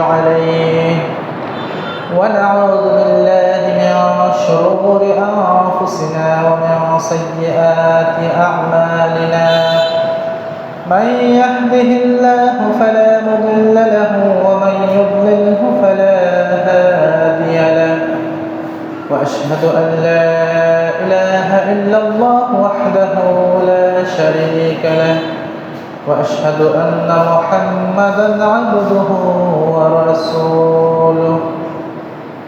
عليه ونعوذ بالله من شرور أنفسنا ومن سيئات أعمالنا من يهده الله فلا مضل له ومن يضلله فلا هادي له وأشهد أن لا إله إلا الله وحده لا شريك له وأشهد أن محمدًا عبده ورسوله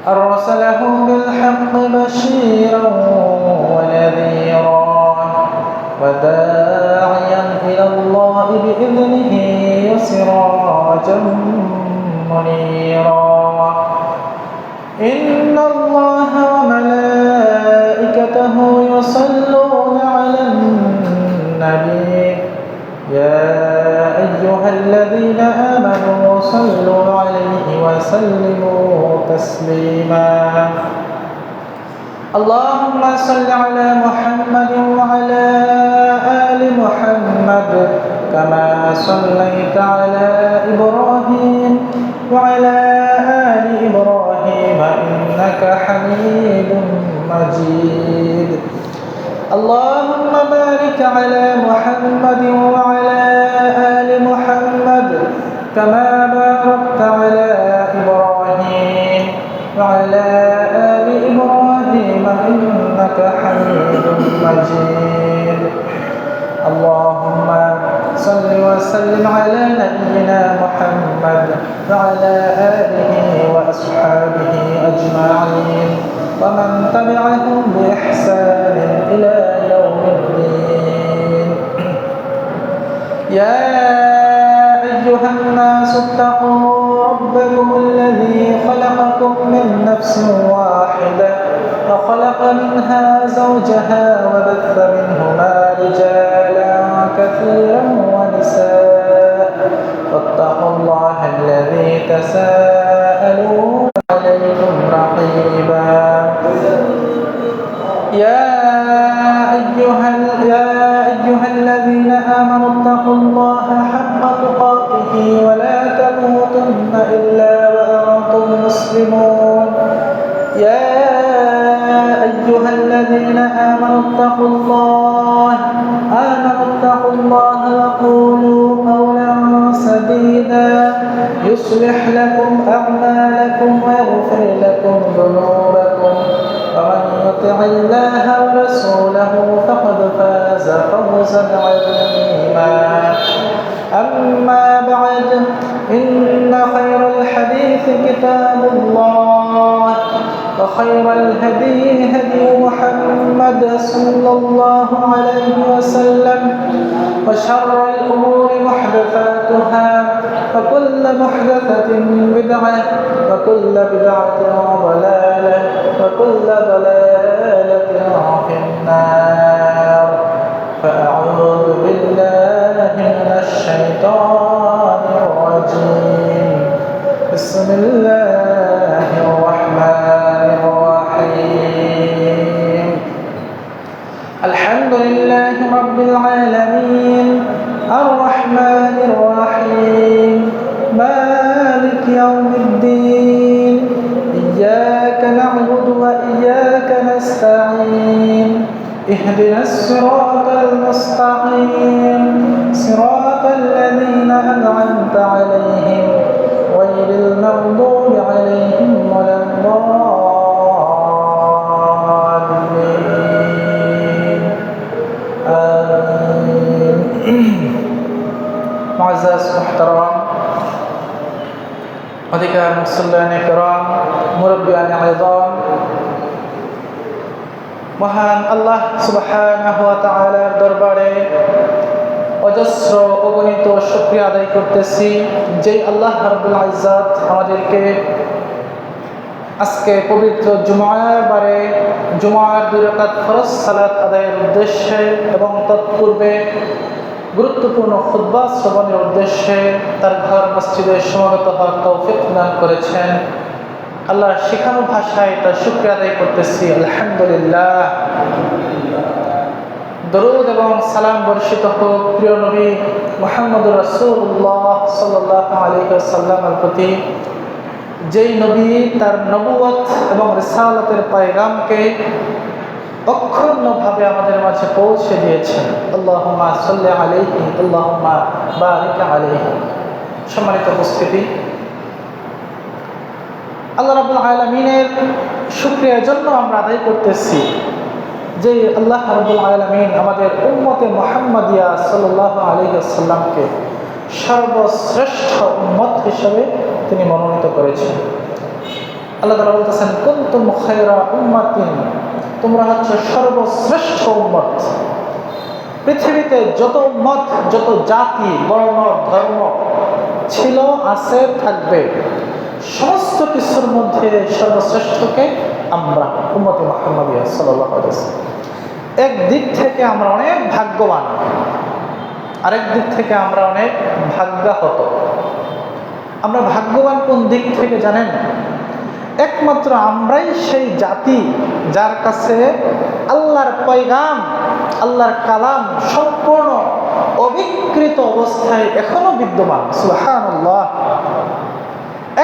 أرسله بالحق بشيرًا ونذيرًا وداعيًا إلى الله بإذنه وسراجًا منيرًا إن الله وملائكته يصلون على النبي يا أيها الذين آمنوا صلوا عليه وسلموا تسليما اللهم صل على محمد وعلى آل محمد كما صليت على إبراهيم وعلى آل إبراهيم إنك حميد مجيد اللهم بارك على محمد وعلى آل محمد كما باركت على إبراهيم وعلى آل إبراهيم إنك حميد مجيد اللهم صل وسلم على نبينا محمد وعلى آله وأصحابه أجمعين ومن تبعهم بإحسان إلى يوم الدين يا أيها الناس اتقوا ربكم الذي خلقكم من نفس واحدة وخلق منها زوجها وبث منهما رجالا كثيرا ونساء واتقوا الله الذي تساءلون عليكم رقيبا يا أيها الذين آمنوا اتقوا الله حق تقاته ولا تموتن إلا وأنتم مسلمون يا أيها الذين آمنوا اتقوا الله وقولوا قولا سديدا يصلح لكم أعمالكم ويغفر لكم ذنوبكم ومن يطع الله ورسوله فقد فاز فوزا عظيما أما بعد إن خير الحديث كتاب الله وخير الهدي هدي محمد صلى الله عليه وسلم وشر الأمور محدثاتها وكل محدثة بدعة وكل بدعة ضلالة وكل ضلالة في النار فأعوذ بالله من الشيطان الرجيم بسم الله الرحمن الرحيم الحمد لله رب العالمين الرحمن الرحيم مالك يوم الدين إياك نعبد وإياك نستعين اهدنا الصراط المستقيم صراط الذين أنعمت عليهم غير المغضوب عليهم ولا الضالين آمين معزز محترم अधिकार मुसल्लाने कराम मुरब्बियाने आज़ाम মহান আল্লাহ সুবহানাহু ওয়া তাআলার দরবারে অজস্র অগণিত শুকরিয়া আদায় করতেছি যে আল্লাহ রাব্বুল ইজ্জত আমাদেরকে আজকে পবিত্র জুমার বারে জুমার 2 রাকাত ফরজ সালাত আদায়ের উদ্দেশ্যে এবং তৎপূর্বে গুরুত্বপূর্ণ খুতবা শ্রবণের উদ্দেশ্যে তার ঘর মসজিদে সমবেত হওয়ার তৌফিক দান করেছেন আল্লাহর শেখানো ভাষায় তার শুকরিয়া আদায় করতেছি আলহামদুলিল্লাহ দরুদ এবং সালাম বর্ষিত হোক প্রিয় নবী মুহাম্মদুর রাসূলুল্লাহ সাল্লাল্লাহু আলাইহি ওয়াসাল্লামের প্রতি যেই নবী তার নবুয়ত এবং রিসালাতের পয়গামকে অক্ষুণ্ণভাবে আমাদের মাঝে পৌঁছে দিয়েছেন। আল্লাহুম্মা সাল্লি আলাইহি আল্লাহুম্মা বারিক আলাইহি। সম্মানিত উপস্থিতি, আল্লাহ রাব্বুল আলামিনের শুকরিয়ার জন্য আমরা আদায় করতেছি যে আল্লাহ রাব্বুল আলামিন আমাদের উম্মতে মুহাম্মাদিয়া সাল্লাল্লাহু আলাইহি ওয়াসাল্লামকে সর্বশ্রেষ্ঠ উম্মত হিসেবে তিনি মনোনীত করেছেন। আল্লাহ তাআলা বলতেছেন, কুনতুম খায়রা উম্মাতিন, তোমরা হচ্ছে সর্বশ্রেষ্ঠ উম্মত। পৃথিবীতে যত উম্মত, যত জাতি, বর্ণ, ধর্ম ছিল, আছে, থাকবে, সমস্ত কিছুর মধ্যে সর্বশ্রেষ্ঠকে আমরা উম্মতে মুহাম্মাদিয়া সাল্লাল্লাহু আলাইহি ওয়াসাল্লাম। এক দিক থেকে আমরা অনেক ভাগ্যবান, আরেক দিক থেকে আমরা অনেক ভাগ্যাহত। আমরা ভাগ্যবান কোন দিক থেকে জানেন? একমাত্র আমরাই সেই জাতি যার কাছে আল্লাহর পয়গাম, আল্লাহর কালাম সম্পূর্ণ অবিকৃত অবস্থায় এখনো বিদ্যমান। সুবহানাল্লাহ।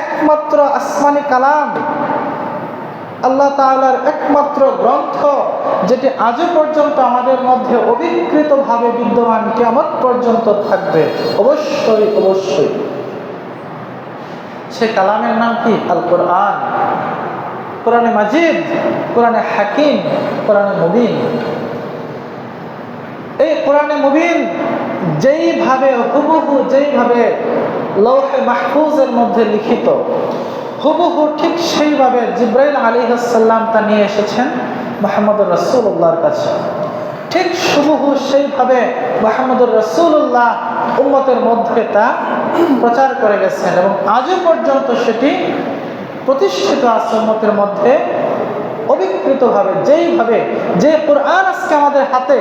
একমাত্র আসমানি কালাম, আল্লাহ তাআলার একমাত্র গ্রন্থ, যেটি আজও পর্যন্ত আমাদের মধ্যে অবিকৃতভাবে বিদ্যমান, কিয়ামত পর্যন্ত থাকবে, অবশ্যই অবশ্যই। সে কালামের নাম কি? আল কোরআন। কোরআনে মাজিদ, কোরআনে হাকিম, কোরআনে মুবিন। এই কোরআনে মুবিন যেইভাবে হুবহু, যেইভাবে লৌহে মাহফুজের মধ্যে লিখিত, হুবহু ঠিক সেইভাবে জিবরাইল আলাইহিস সালাম তা নিয়ে এসেছেন মুহাম্মদুর রাসূলুল্লাহর কাছে। ঠিক হুবহু সেইভাবে মুহাম্মদুর রাসূলুল্লাহ উম্মতের মধ্যে তা প্রচার করে গেছেন এবং আজও পর্যন্ত সেটি প্রতিষ্ঠিত আছে উম্মতের মধ্যে অবিকৃতভাবে। যেইভাবে যে কোরআন আজকে আমাদের হাতে,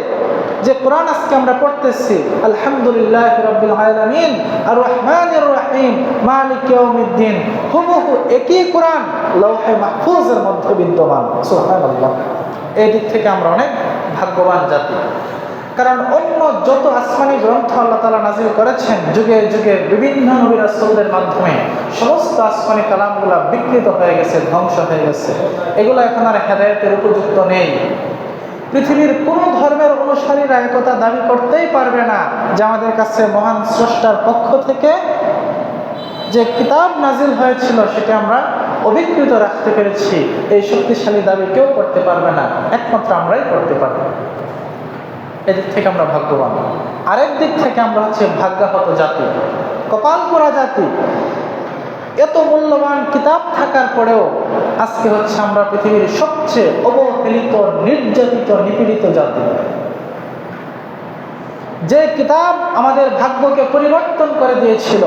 যে কোরআন আজকে আমরা পড়তেছি, আলহামদুলিল্লাহি রাব্বিল আলামিন আর রহমানির রহিম মালিক ইয়াউমিদ্দিন, হুবহু একই কোরআন লৌহে মাহফুজের মধ্যে বিদ্যমান। সুবহানাল্লাহ। এই দিক থেকে আমরা অনেক ভাগ্যবান জাতি। কারণ অন্য যত আসমানি গ্রন্থ আল্লাহ তাআলা নাজিল করেছেন যুগে যুগে বিভিন্ন নবী রাসূলদের মাধ্যমে, সমস্ত আসমানি কালামগুলো বিকৃত হয়ে গেছে, ধ্বংস হয়ে গেছে। এগুলো এখন আর হেদায়েতের উপযুক্ত নেই। পৃথিবীর কোনো ধর্মের অনুসারীরা একথা দাবি করতেই পারবে না যে আমাদের কাছে মহান স্রষ্টার পক্ষ থেকে যে কিতাব নাজিল হয়েছিল সেটা আমরা অবিকৃত রাখতে পেরেছি। এই শক্তিশালী দাবি কেউ করতে পারবে না, একমাত্র আমরাই করতে পারব। এদিক থেকে আমরা ভাগ্যবান। আরেক দিক থেকে আমরা হচ্ছে ভাগ্যাহত জাতি, কপাল পোড়া জাতি। এত মূল্যবান কিতাব থাকার পরেও আজকে হচ্ছে আমরা পৃথিবীর সবচেয়ে অবহেলিত, নির্যাতিত, নিপীড়িত জাতি। যে কিতাব আমাদের ভাগ্যকে পরিবর্তন করে দিয়েছিল,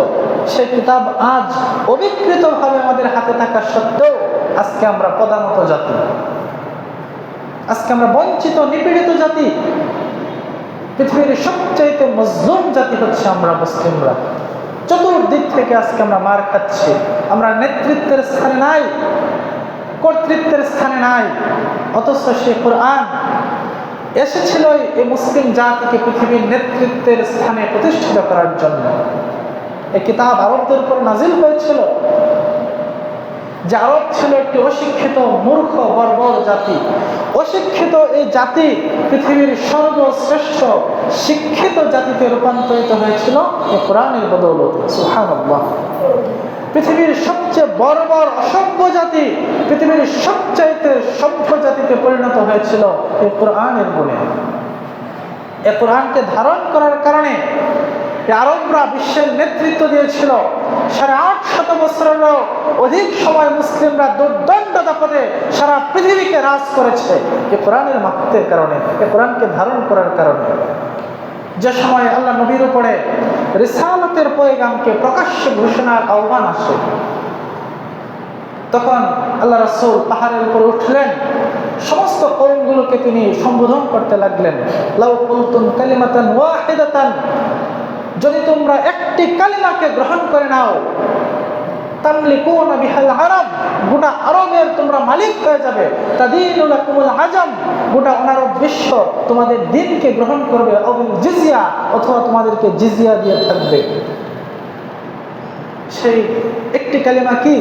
সেই কিতাব আজ অবিকৃতভাবে আমাদের হাতে থাকা সত্ত্বেও আজকে আমরা পদানত জাতি, আজকে আমরা বঞ্চিত, নিপীড়িত জাতি। পৃথিবীর সবচাইতে মজলুম জাতি হচ্ছে আমরা মুসলিমরা। চতুর্দিক থেকে আজকে আমরা মার খাচ্ছি। আমরা নেতৃত্বের স্থানে নাই, কর্তৃত্বের স্থানে নাই, অথচ সে কোরআন এসেছিল এই মুসলিম জাতিকে পৃথিবীর নেতৃত্বের স্থানে প্রতিষ্ঠিত করার জন্য। এই কিতাব আরবদের উপর নাজিল হয়েছিল, যে আরব ছিল একটি অশিক্ষিত, মূর্খ, বর্বর জাতি। অশিক্ষিত এই জাতি পৃথিবীর সর্বশ্রেষ্ঠ শিক্ষিত জাতিতে রূপান্তরিত হয়েছিল এই কোরআনের বদৌলতে। সুবহানাল্লাহ। পৃথিবীর সবচেয়ে বর্বর অসভ্য জাতি পৃথিবীর সবচাইতে সভ্য জাতিতে পরিণত হয়েছিল এই কোরআনের গুণে। এই কোরআনকে ধারণ করার কারণে আরবরা বিশ্বের নেতৃত্ব দিয়েছিল। 850 বছরেরও অধিক সময় মুসলিমরা দুর্দণ্ড পদে সারা পৃথিবীকে রাজ করেছে এই কোরআনের মাহাত্ম্যের কারণে, এই কোরআনকে ধারণ করার কারণে। যে সময় আল্লাহ নবীর উপরে রিসালাতের পয়গামকে প্রকাশ্যে ঘোষণার আহ্বান আসে, তখন আল্লাহ রাসূল পাহাড়ের উপরে উঠলেন, সমস্ত কওমগুলোকে তিনি সম্বোধন করতে লাগলেন। লাউ কুলতুম কালিমাতান ওয়াহিদাতান, যদি তোমরা একটি কালিমাকে গ্রহণ করে নাও, তামলিকুনা বিহাল আরব, গোটা আরবের তোমরা মালিক হয়ে যাবে। তাদিনু লাকুমুল আজম, গোটা অনারব বিশ্ব তোমাদের দিনকে গ্রহণ করবে। আবিল জিজিয়া, অথবা তোমাদেরকে জিজিয়া দিয়ে থাকবে। সেই একটি কালিমা কি?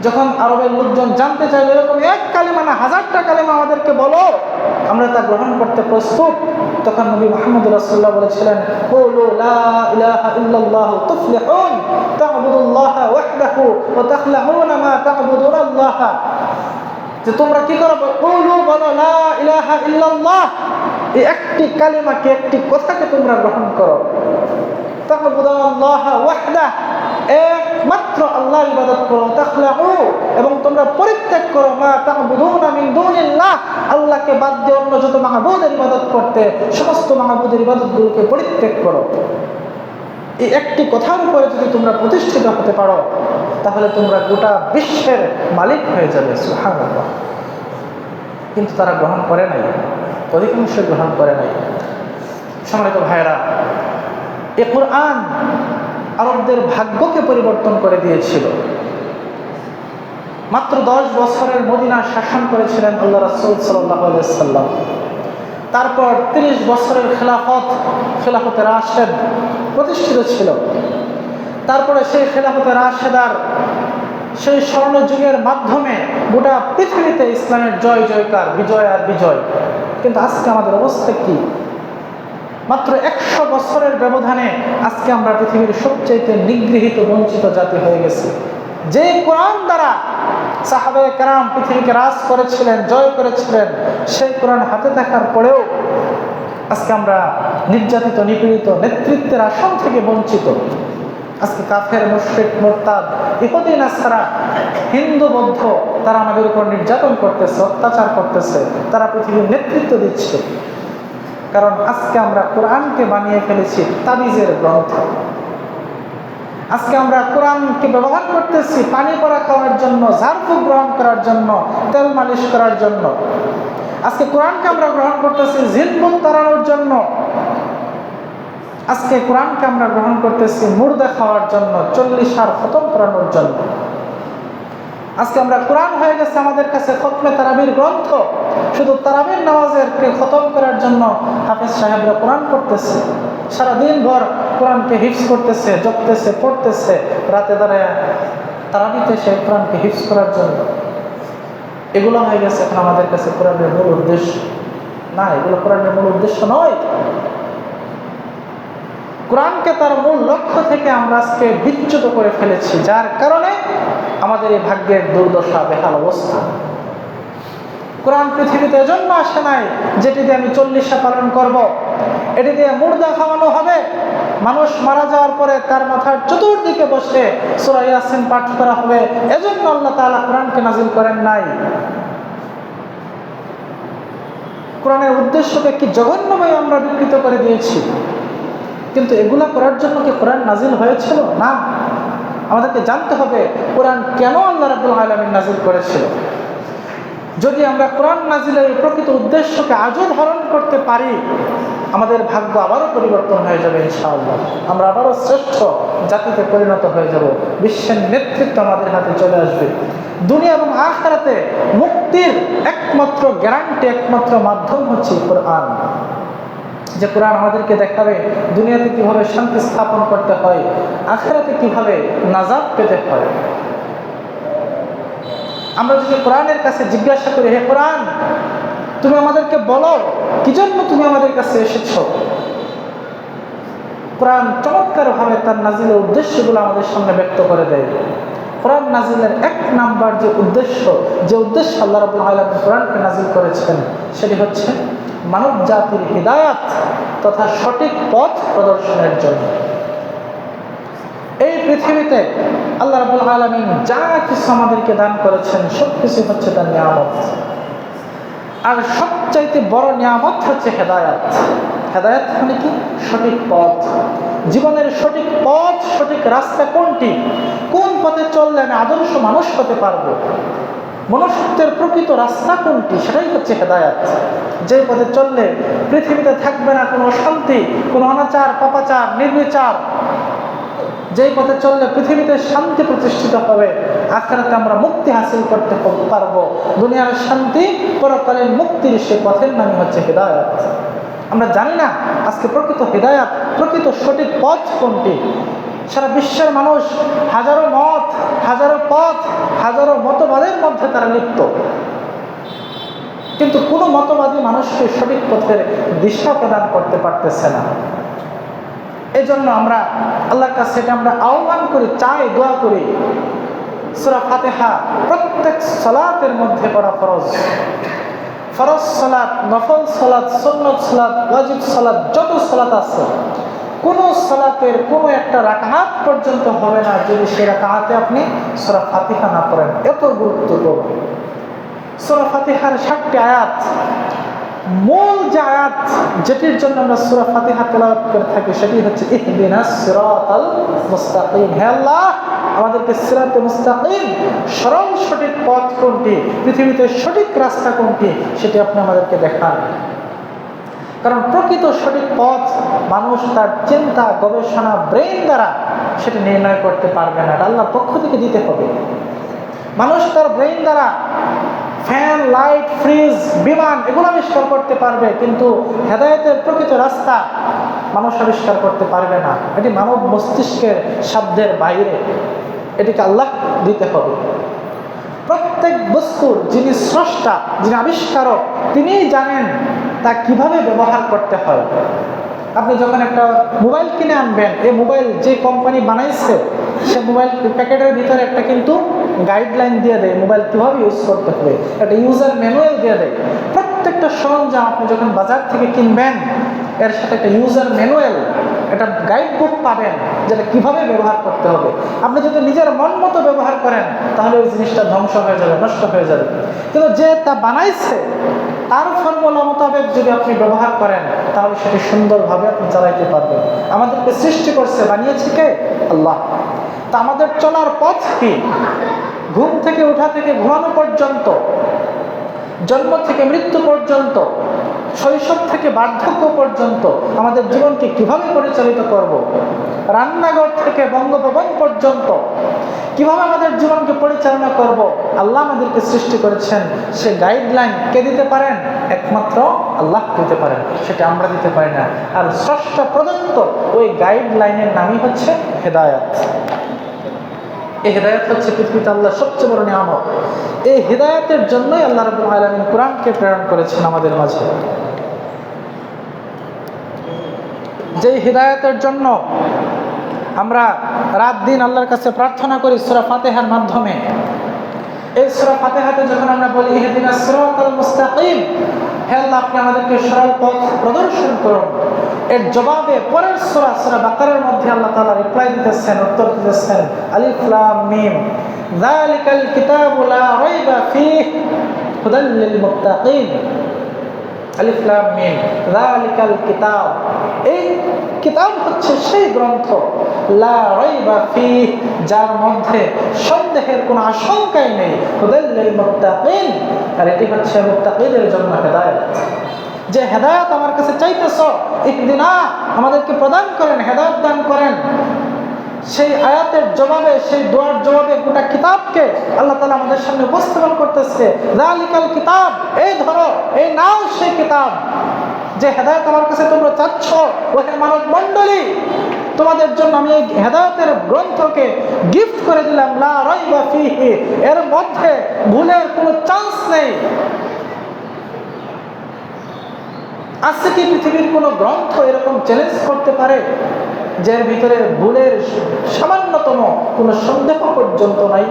যখন আরবের লোকজন জানতে চাইল এরকম এক কালিমা না হাজারটা কালিমা আমাদেরকে বলো, আমরা তা গ্রহণ করতে প্রস্তুত, তখন নবী মুহাম্মদ রাসূলুল্লাহ বলেছিলেন, কুলু লা ইলাহা ইল্লাল্লাহ তুফলিহুন তা'বুদুল্লাহা ওয়াহদাহু ওয়া তাখলাউনা মা তা'বুদুনাল্লাহ। যে তোমরা কি করো? কুলু, বলো, লা ইলাহা ইল্লাল্লাহ, এই একটি কালিমাকে, একটি কথাকে তোমরা গ্রহণ করো। তা'বুদুল্লাহা ওয়াহদাহু, একমাত্র আল্লাহর ইবাদত করো। তাখলাউ, এবং তোমরা পরিত্যাগ করো মা তা'বুদুনা মিন দুনিল্লাহ, আল্লাহকে বাদ দিয়ে অন্য যত মাহবুদের ইবাদত করতে, সমস্ত মাহবুদের ইবাদতগুলোকে পরিত্যাগ করো। এই একটি কথার উপরে যদি তোমরা প্রতিষ্ঠিত হতে পারো, তাহলে তোমরা গোটা বিশ্বের মালিক হয়ে যাবে। সুবহানাল্লাহ। কিন্তু তারা গ্রহণ করে নাই, অধিকাংশ গ্রহণ করে নাই। সম্মানিত ভাইয়েরা, এই কোরআন আরবদের ভাগ্যকে পরিবর্তন করে দিয়েছিল। মাত্র 10 বছরের মদিনা শাসন করেছিলেন আল্লাহ রাসূল সাল্লাল্লাহু আলাইহি ওয়াসাল্লাম। তারপর 30 বছরের খেলাফতে রাশেদ প্রতিষ্ঠিত ছিল। তারপরে সেই খেলাফতে রাশেদার সেই স্বর্ণ যুগের মাধ্যমে গোটা পৃথিবীতে ইসলামের জয় জয়কার, বিজয় আর বিজয়। কিন্তু আজকে আমাদের অবস্থা কি? মাত্র 100 বছরের ব্যবধানে আজকে আমরা পৃথিবীর সবচেয়ে নিগৃহীত, বঞ্চিত জাতি হয়ে গেছি। যে কোরআন দ্বারা সাহাবায়ে কেরাম পৃথিবীকে রাজ করেছিলেন, জয় করেছিলেন, সেই কোরআন হাতে থাকার পরেও আজকে আমরা নির্যাতিত, নিপীড়িত, নেতৃত্বের আসন থেকে বঞ্চিত। আজকে কাফের, মুশরিক, মুরতাদ, ইহুদি, নাসারা, হিন্দু, বৌদ্ধ, তারা আমাদের উপর নির্যাতন করতেছে, অত্যাচার করতেছে, তারা পৃথিবীর নেতৃত্ব দিচ্ছে। কারণ আজকে আমরা কোরআনকে বানিয়ে ফেলেছি তাবিজের গ্রন্থ। আজকে আমরা কোরআনকে ব্যবহার করতেছি পানি পড়া খাওয়ার জন্য, ঝাড়ফুঁক গ্রহণ করার জন্য, তেল মালিশ করার জন্য। আজকে কোরআনকে আমরা গ্রহণ করতেছি জিনভূত তাড়ানোর জন্য। আজকে কোরআনকে আমরা গ্রহণ করতেছি মুর্দা খাওয়ার জন্য, 40 আর খতম করানোর জন্য। আজকে আমরা কোরআন হয়ে গেছে আমাদের কাছে খতমে তারাবির গ্রন্থ। শুধু তারাবির নামাজের খতম করার জন্য হাফেজ সাহেবরা কোরআন পড়তেছে, সারাদিন ভর কোরআনকে হিফজ করতেছে, জপতেছে, পড়তেছে, রাতে দাঁড়ায় তারাবিতে সে কোরআনকে হিফজ করার জন্য। এগুলো হয়ে গেছে এখন আমাদের কাছে কোরআনের মূল উদ্দেশ্য। না, এগুলো কোরআনের মূল উদ্দেশ্য নয়। কোরআনকে তার মূল লক্ষ্য থেকে আমরা আজকে বিচ্যুত করে ফেলেছি, যার কারণে আমাদের এই ভাগ্যের দুর্দশা, বেহাল অবস্থা। কোরআন পৃথিবীতে এজন্য আসে নাই যেটি দিয়ে আমি 40 পালন করব, এটি দিয়ে মুর্দা খাওয়ানো হবে, মানুষ মারা যাওয়ার পরে তার মাথার চতুর্দিকে বসে সূরা ইয়াসিন পাঠ করা হবে। এজন্য আল্লাহ তাআলা কোরআনকে নাজিল করেন নাই। কোরআনের উদ্দেশ্যকে কি জঘন্যময় আমরা বিকৃত করে দিয়েছি। কিন্তু এগুলা করার জন্য কি কোরআন নাজিল হয়েছিল? না। আমাদেরকে জানতে হবে কোরআন কেন আল্লাহ রাব্বুল আলামিন নাজিল করেছিল। যদি আমরা কোরআন নাজিলের প্রকৃত উদ্দেশ্যকে আজও ধারণ করতে পারি, আমাদের ভাগ্য আবারও পরিবর্তন হয়ে যাবে ইনশাআল্লাহ। আমরা আবারও শ্রেষ্ঠ জাতিতে পরিণত হয়ে যাব। বিশ্বের নেতৃত্ব আমাদের হাতে চলে আসবে। দুনিয়া এবং আখিরাতে মুক্তির একমাত্র গ্যারান্টি, একমাত্র মাধ্যম হচ্ছে কোরআন। যে কোরআন আমাদেরকে দেখাবে দুনিয়াতে কিভাবে শান্তি স্থাপন করতে হয়, আখিরাতে কিভাবে নাজাত পেতে হয়। আমরা যদি কোরআনের কাছে জিজ্ঞাসা করি, হে কোরআন, তুমি আমাদেরকে বলো কি জন্য তুমি আমাদের কাছে এসেছো, কোরআন চমৎকারভাবে তার নাজিলের উদ্দেশ্যগুলো আমাদের সামনে ব্যক্ত করে দেয়। কোরআন নাজিলের 1 নাম্বার যে উদ্দেশ্য আল্লাহ রাব্বুল আলামিন কোরআনকে নাজিল করেছেন, সেটি হচ্ছে মানব জাতির হিদায়াত তথা সঠিক পথ প্রদর্শনের জন্য। এই পৃথিবীতে আল্লাহ রাব্বুল আলামিন যা কিছু আমাদেরকে দান করেছেন সবকিছু হচ্ছে তার নিয়ামত। আর সবচাইতে বড় নিয়ামত হচ্ছে হেদায়াত। হেদায়াত মানে কি? সঠিক পথ। জীবনের সঠিক পথ, সঠিক রাস্তা কোনটি, কোন পথে চললে আমি আদর্শ মানুষ হতে পারবো, মনুষ্যত্বের প্রকৃত রাস্তা কোনটি, সেটাই হচ্ছে হেদায়াত। যে পথে চললে পৃথিবীতে থাকবে না কোনো অশান্তি, কোনো অনাচার, পাপাচার, নির্বিচার। যেই পথে চললে পৃথিবীতে শান্তি প্রতিষ্ঠিত হবে, আখিরাতে আমরা মুক্তি হাসিল করতে পারবো। দুনিয়ার শান্তি, পরকালীন মুক্তির সে পথের নামই হচ্ছে হিদায়াত। আমরা জানি না আজকে প্রকৃত হিদায়াত, প্রকৃত সঠিক পথ কোনটি। সারা বিশ্বের মানুষ হাজারো মত, হাজারো পথ, হাজারো মতবাদের মধ্যে তারা লিপ্ত, কিন্তু কোনো মতবাদী মানুষকে সঠিক পথের দিশা প্রদান করতে পারতেছে না। এই জন্য আমরা আল্লাহর কাছে এটা আমরা আহ্বান করি, চাই, দোয়া করি, সূরা ফাতিহা প্রত্যেক সালাতের মধ্যে পড়া ফরজ। ফরজ সালাত, নফল সালাত, সুন্নত সালাত, ওয়াজিব সালাত, যত সালাত আছে, কোন সালাতের কোনো একটা রাকাত পর্যন্ত হবে না যদি সেই রাকাতে আপনি সূরা ফাতিহা না পড়েন। এত গুরুত্বপূর্ণ। সূরা ফাতিহার 7টি আয়াত, মূল যে আয়াত যেটির জন্য আমরা সূরা ফাতিহা তেলাওয়াত করে থাকি সেটি হচ্ছে ইহদিনাস সিরাতাল মুস্তাকিম। হে আল্লাহ, আমাদেরকে সিরাতে মুস্তাকিম, সরল সঠিক পথ কোনটি, পৃথিবীতে সঠিক রাস্তা কোনটি, সেটি আপনি আমাদেরকে দেখান। কারণ প্রকৃত সঠিক পথ মানুষ তার চিন্তা, গবেষণা, ব্রেইন দ্বারা সেটা নির্ণয় করতে পারবে না, এটা আল্লাহর পক্ষ থেকে দিতে হবে। মানুষ তার ব্রেইন দ্বারা ফ্যান, লাইট, ফ্রিজ, বিমান এগুলো আবিষ্কার করতে পারবে, কিন্তু হেদায়েতের প্রকৃত রাস্তা মানুষ আবিষ্কার করতে পারবে না। এটি মানব মস্তিষ্কের সাধ্যের বাইরে, এটিকে আল্লাহ দিতে হবে। প্রত্যেক বস্তুর যিনি স্রষ্টা, যিনি আবিষ্কারক, তিনিই জানেন তা কিভাবে ব্যবহার করতে হয়। আপনি যখন একটা মোবাইল কিনে আনবেন, এই মোবাইল যে কোম্পানি বানাইছে সে মোবাইল প্যাকেটের ভিতরে একটা কিন্তু গাইডলাইন দিয়ে দেয় মোবাইল কীভাবে ইউজ করতে হবে, একটা ইউজার ম্যানুয়াল দিয়ে দেয়। প্রত্যেকটা সরঞ্জাম আপনি যখন বাজার থেকে কিনবেন এর সাথে একটা ইউজার ম্যানুয়াল, একটা গাইড বুক পাবেন যেটা কীভাবে ব্যবহার করতে হবে। আপনি যদি নিজের মন মতো ব্যবহার করেন তাহলে ওই জিনিসটা ধ্বংস হয়ে যাবে, নষ্ট হয়ে যাবে। কিন্তু যে তা বানাইছে তার ফর্মুলা মোতাবেক যদি আপনি ব্যবহার করেন তাহলে সেটি সুন্দরভাবে আপনি চালাইতে পারবেন। আমাদেরকে সৃষ্টি করছে, বানিয়েছে কে? আল্লাহ। তা আমাদের চলার পথ কি? ঘুম থেকে ওঠা থেকে ঘুমানো পর্যন্ত, জন্ম থেকে মৃত্যু পর্যন্ত, শৈশব থেকে বার্ধক্য পর্যন্ত আমাদের জীবনকে কিভাবে পরিচালিত করব, রান্নাঘর থেকে বঙ্গভবন পর্যন্ত কিভাবে আমাদের জীবনকে পরিচালনা করব, আল্লাহ আমাদেরকে সৃষ্টি করেছেন। সে গাইডলাইন কে দিতে পারেন? একমাত্র আল্লাহ দিতে পারেন, সেটা আমরা দিতে পারি না। আর স্রষ্টা প্রদত্ত ওই গাইডলাইনের নামই হচ্ছে হেদায়েত। এই হেদায়েত হচ্ছে পৃথিবীতে আল্লাহর সবচেয়ে বড় নিয়ামত। এই হেদায়েতের জন্যই আল্লাহ রাব্বুল আলামিন কোরআনকে প্রেরণ করেছেন আমাদের মাঝে। যেই হেদায়েতের জন্য আমরা রাত দিন আল্লাহর কাছে প্রার্থনা করি সূরা ফাতিহার মাধ্যমে। এই সূরা ফাতিহাতে যখন আমরা বলি ইহদিনাস সিরাতাল মুস্তাকিম, হে আল্লাহ আপনি আমাদেরকে সরল পথ প্রদর্শন করুন, এর জবাবে পরের সূরা সূরা বাকারার মধ্যে আল্লাহ তাআলা রিপ্লাই দিতেছেন, উত্তর দিতেছেন, আলিফ লাম মিম যালিকাল কিতাবু লা রাইবা ফীহি হুদাল লিল মুত্তাকিন। আলিফ লাম মিম যালিকাল কিতাব, এই কিতাব হচ্ছে সেই গ্রন্থ, লা রাইবা ফীহি, যার মধ্যে সন্দেহের কোনো আশঙ্কাই নেই, হুদাল লিল মুত্তাকিন, আর এটি হচ্ছে মুত্তাকিদের জন্য হেদায়েত। যে হেদায়েত আমার কাছে চাইতেছো, ইহদিনা, আমাদেরকে প্রদান করেন, হেদায়েত দান করেন। সেই আয়াতের জবাবে, সেই দোয়ার জবাবে গোটা কিতাবকে আল্লাহ তাআলা আমাদের সামনে উপস্থাপন করতেছে। যালিকাল কিতাব, এই ধরো, এই নাও সেই কিতাব, যে হেদায়েত আমার কাছে তোমরা চাচ্ছ। ওহে মানব মণ্ডলী, তোমাদের জন্য আমি এই হেদায়েতের গ্রন্থকে গিফট করে দিলাম, লা রাইবা ফীহি, এর মধ্যে ভুলের কোনো চান্স নেই। আজকে কি পৃথিবীর কোনো গ্রন্থ এরকম চ্যালেঞ্জ করতে পারে যার ভিতরে ভুলের সামান্যতম কোনো সন্দেহ পর্যন্ত নাই?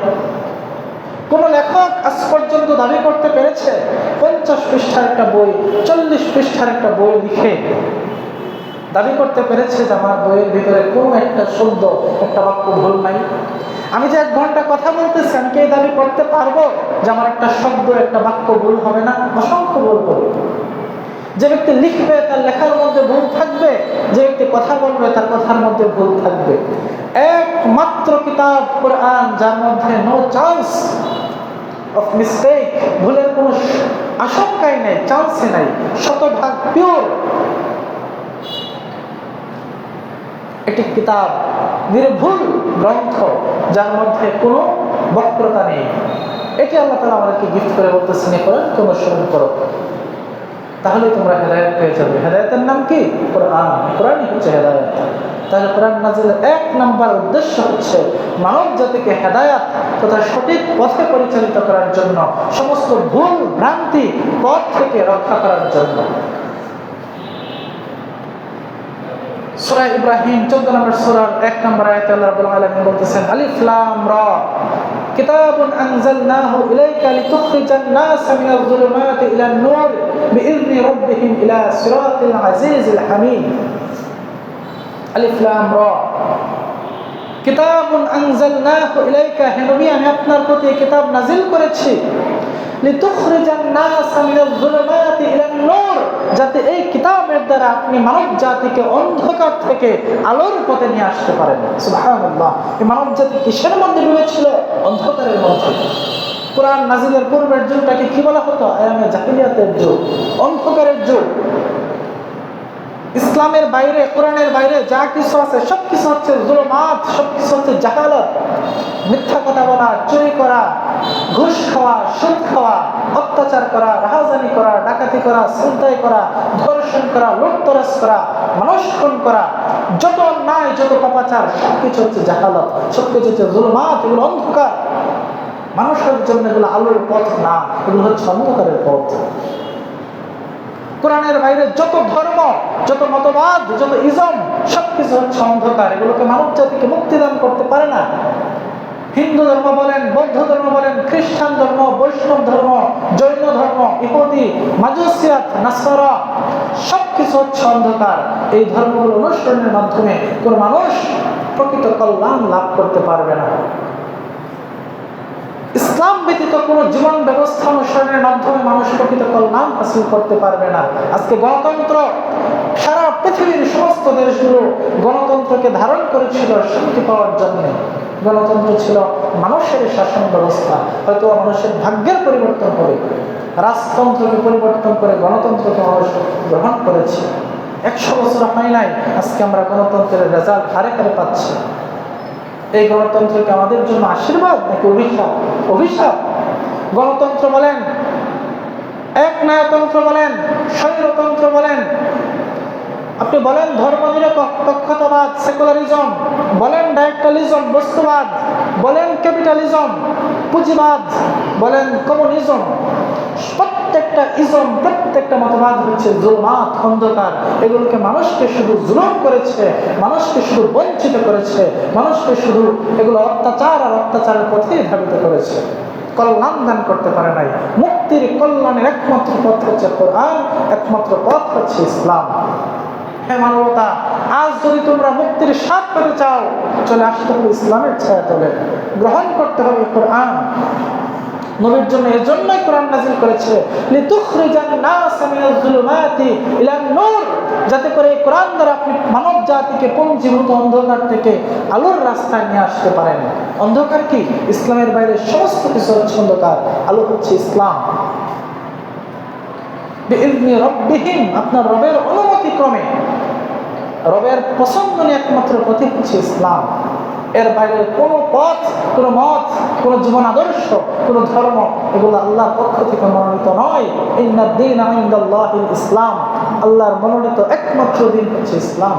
কোন লেখক আজ পর্যন্ত দাবি করতে পেরেছে 50 পৃষ্ঠার একটা বই, 40 পৃষ্ঠার একটা বই লিখে দাবি করতে পেরেছে যে আমার বইয়ের ভিতরে কোনো একটা শব্দ, একটা বাক্য ভুল নাই? আমি যে 1 ঘন্টা কথা বলতেছি, আমি কি এই দাবি করতে পারবো যে আমার একটা শব্দ, একটা বাক্য ভুল হবে না? অসংখ্য ভুল করবে। যে ব্যক্তি লিখবে তার লেখার মধ্যে ভুল থাকবে, যে ব্যক্তি কথা বলবে তার কথার মধ্যে ভুল থাকবে। একমাত্র কিতাব কোরআন, যার মধ্যে নো চান্স অফ মিস্টেক, ভুলের কোনো আশঙ্কাই নেই, চান্সই নাই, শতভাগ পিওর। একটি কিতাব, নির্ভুল গ্রন্থ, যার মধ্যে কোনো বক্রতা নেই। এটি আল্লাহ তাআলা আমাদেরকে গিফট করে বলতেছেন, কোরআনকে অনুসরণ করো, তাহলে তোমরা হেদায়েত পেয়ে যাবে। হেদায়েতের নাম কি? কোরআন। কোরআনই হচ্ছে হেদায়েত। তাহলে কোরআন নাযিলের 1 নম্বর উদ্দেশ্য হচ্ছে মানব জাতিকে হেদায়েত তথা সঠিক পথে পরিচালিত করার জন্য, সমস্ত ভুল ভ্রান্তি পথ থেকে রক্ষা করার জন্য। সূরা ইব্রাহিম 14 নম্বর সূরার 1 নম্বর আয়াতে আল্লাহ রাব্বুল আলামিন বলতেছেন, আলিফ লাম রা কিতাবুন আনজালনাহু ইলাইকা লিতুখরিজান নাস মিনাল যুলুমাতি ইলান নূর বিইذনি রাব্বিহিম ইলা সিরাতিল আজিজিল হামিদ। আলিফ লাম রা কিতাবুন আনজালনাহু ইলাইকা, হে নবী আমি আপনার প্রতি কিতাব নাজিল করেছি, লিতুখরিজান নাস মিনাল যুলুমাতি ইলান নূর, যাতে এই কিতাবের দ্বারা আপনি মানব জাতিকে অন্ধকার থেকে আলোর পথে নিয়ে আসতে পারেন। সুবহানাল্লাহ। এই মানব জাতি কিসের মধ্যে ডুবেছিল? অন্ধকারের মধ্যে। কোরআন নাজিলের পূর্বের যুগটাকে কি বলা হতো? আয়ামে জাহিলিয়াতের যুগ, অন্ধকারের যুগ। ইসলামের বাইরে, কোরআনের বাইরে যা কিছু আছে সবকিছু হচ্ছে যুলুমাত, সবকিছু হচ্ছে জাহালাত। মিথ্যা কথা বলা, চুরি করা, ঘুষ খাওয়া, সুদ খাওয়া, অত্যাচার করা, রাহাজানি করা, ডাকাতি করা, ছিনতাই করা, ধর্ষণ করা, লুটতরাজ করা, মানুষ খুন করা, যত অন্যায়, যত পাপাচার সবকিছু হচ্ছে জাহালাত, সবকিছু হচ্ছে যুলুমাত। এগুলো অন্ধকার, মানুষের জন্য এগুলো আলোর পথ না, এগুলো হচ্ছে অন্ধকারের পথ। কোরআনের বাইরে যত ধর্ম, যত মতবাদ, যত ইজম সবকিছু হচ্ছে অন্ধকার। এগুলোকে মানব জাতিকে মুক্তিদান করতে পারে না। হিন্দু ধর্ম বলেন, বৌদ্ধ ধর্ম বলেন, খ্রিস্টান ধর্ম, বৈষ্ণব ধর্ম, জৈন ধর্ম, ইহুদি, মাজুসিয়াত, নাসারা সবকিছু হচ্ছে অন্ধকার। এই ধর্মগুলো অনুসরণের মাধ্যমে কোনো মানুষ প্রকৃত কল্যাণ লাভ করতে পারবে না। ইসলাম ব্যতীত কোনো জীবন ব্যবস্থা অনুসরণের মাধ্যমে মানুষ প্রকৃত কল্যাণ হাসিল করতে পারবে না। আজকে গণতন্ত্র, সারা পৃথিবীর সমস্ত দেশগুলো গণতন্ত্রকে ধারণ করেছিল শান্তি পাওয়ার জন্য। গণতন্ত্র ছিল মানুষের শাসন ব্যবস্থা। হয়তো মানুষের ভাগ্যের পরিবর্তন করে রাজতন্ত্রকে পরিবর্তন করে গণতন্ত্রকে মানুষ গ্রহণ করেছে। 100 বছর হয় নাই, আজকে আমরা গণতন্ত্রের রেজাল্ট হারে হারে পাচ্ছি। এই গণতন্ত্রকে আমাদের জন্য আশীর্বাদ নাকি অভিশাপ? অভিশাপ। গণতন্ত্র বলেন, একনায়কতন্ত্র বলেন, স্বৈরতন্ত্র বলেন, আপনি বলেন ধর্মনিরপেক্ষতাবাদ, সেকুলারিজম, বলেন ডাইরেক্টালিজম, বস্তুবাদ, বলেন ক্যাপিটালিজম, পুঁজিবাদ, বলেন কমিউনিজম, প্রত্যেকটা ইজম, প্রত্যেকটা মতবাদ হচ্ছে জুলমাত, অন্ধকার। এগুলোকে মানুষকে শুধু জুলুম করেছে, মানুষকে শুধু বঞ্চিত করেছে, মানুষকে শুধু এগুলো অত্যাচার আর অত্যাচারের পথেই ধাবিত করেছে, কল্যাণ দান করতে পারে নাই। মুক্তির কল্যাণের একমাত্র পথ হচ্ছে কোরআন, একমাত্র পথ হচ্ছে ইসলাম। হে মানবতা, আজ যদি তোমরা মুক্তির স্বাদ পেতে চাও, চলে আসতে হবে ইসলামের ছায়াতলে, গ্রহণ করতে হবে কোরআন। নবীর জন্য এজন্যই কোরআন নাযিল করেছে, লিতুখরিজান নাস মিনাল যুলুমাতি ইলান নূর, যাতে করে এই কোরআন দ্বারা আপনি মানব জাতিকে পঞ্জীভূত অন্ধকার থেকে আলোর রাস্তায় নিয়ে আসতে পারেন। অন্ধকার কি? ইসলামের বাইরে সমস্ত কিছু হচ্ছে অন্ধকার, আলো হচ্ছে ইসলাম। বিইذনি রাব্বিহিম, আপনার রবের অনুমতি ক্রমে, রবের পছন্দ নিয়ে একমাত্র পথই হচ্ছে ইসলাম। এর বাইরে কোনো পথ, কোনো মত, কোনো জীবন আদর্শ, কোনো ধর্ম, এগুলো আল্লাহর পক্ষ থেকে মনোনীত নয়। ইন্নাদ দীনা ইনদাল্লাহিল ইসলাম, আল্লাহর মনোনীত একমাত্র দিন হচ্ছে ইসলাম।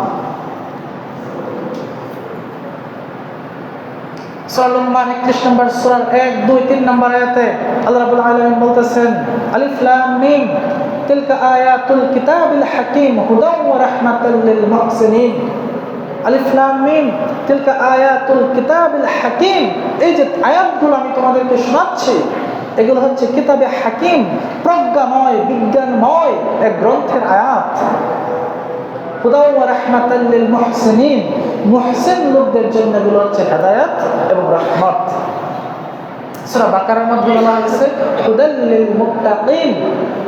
সূরা লুকমান 31 নম্বর সূরার 1, 2, 3 নম্বর আয়াতে আল্লাহ রাব্বুল আলামিন বলতেছেন, আলিফ লাম মিম তিলকা আয়াতুল কিতাবিল হাকীম হুদাও ওয়া রাহমাতাল লিল মুহসিনিন। আলিফ লাম মিম তিলকা আয়াতুল কিতাবিল হাকীম, এই যে আয়াতগুলো আমি তোমাদেরকে শোনাচ্ছি, এগুলো হচ্ছে কিতাবে হাকীম, প্রজ্ঞাময়, বিজ্ঞানময় এক গ্রন্থের আয়াত। হুদাও ওয়া রাহমাতাল লিল মুহসিনিন, মুহসিন লোকদের জন্য এগুলো হচ্ছে হেদায়েত এবং রহমত। সূরা বাকারার মধ্যে বলা হয়েছে হুদাল লিল মুত্তাকিন,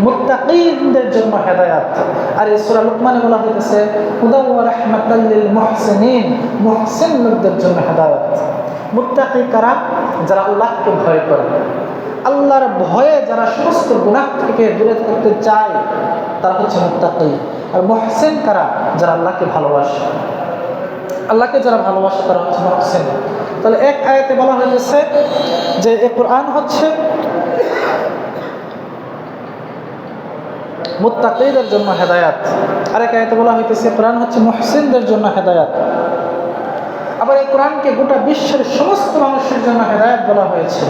মুত্তাকিনদের জন্য হেদায়েত। আর এই সূরা লুকমানে বলা হয়েছে হুদাও ওয়া রাহমাতাল লিল মুহসিনিন, মুহসিন লোকদের জন্য হেদায়েত। মুত্তাকি কারা? যারা আল্লাহকে ভয় করে, আল্লাহর ভয়ে যারা সমস্ত গুনাহ থেকে দূরে থাকতে চায়, তারা হচ্ছে মুত্তাকি। আর মুহসিন কারা? যারা আল্লাহকে ভালোবাসে, আল্লাহকে যারা ভালোবাসে তারা হচ্ছে মুহসিন। তাহলে এক আয়াতে বলা হয়েছে যে এই কোরআন হচ্ছে মুত্তাকিদের জন্য হেদায়েত, আরেক আয়াতে বলা হয়েছে কোরআন হচ্ছে মুহসিনদের জন্য হেদায়েত। আবার এই কোরআনকে গোটা বিশ্বের সমস্ত মানুষের জন্য হেদায়েত বলা হয়েছে।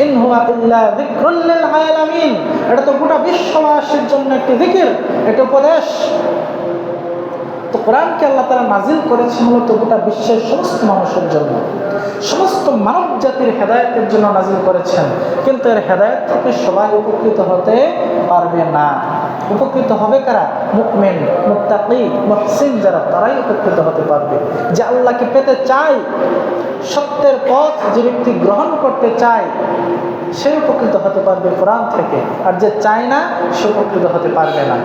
ইন হুয়া ইল্লা যিকরুল লিল আলামিন, এটা তো গোটা বিশ্ববাসীর জন্য একটি জিকির, একটি উপদেশ। তো কোরআনকে আল্লাহ তাআলা নাজিল করেছেন মূলত গোটা বিশ্বের সমস্ত মানুষের জন্য, সমস্ত মানব জাতির হেদায়েতের জন্য নাজিল করেছেন। কিন্তু এর হেদায়েত থেকে সবাই উপকৃত হতে পারবে না। উপকৃত হবে কারা? মুমিন, মুত্তাকি, মুহসিন যারা, তারাই উপকৃত হতে পারবে। যে আল্লাহকে পেতে চায়, সত্যের পথ যে ব্যক্তি গ্রহণ করতে চায়, সে উপকৃত হতে পারবে কোরআন থেকে। আর যে চায় না, সে উপকৃত হতে পারবে না।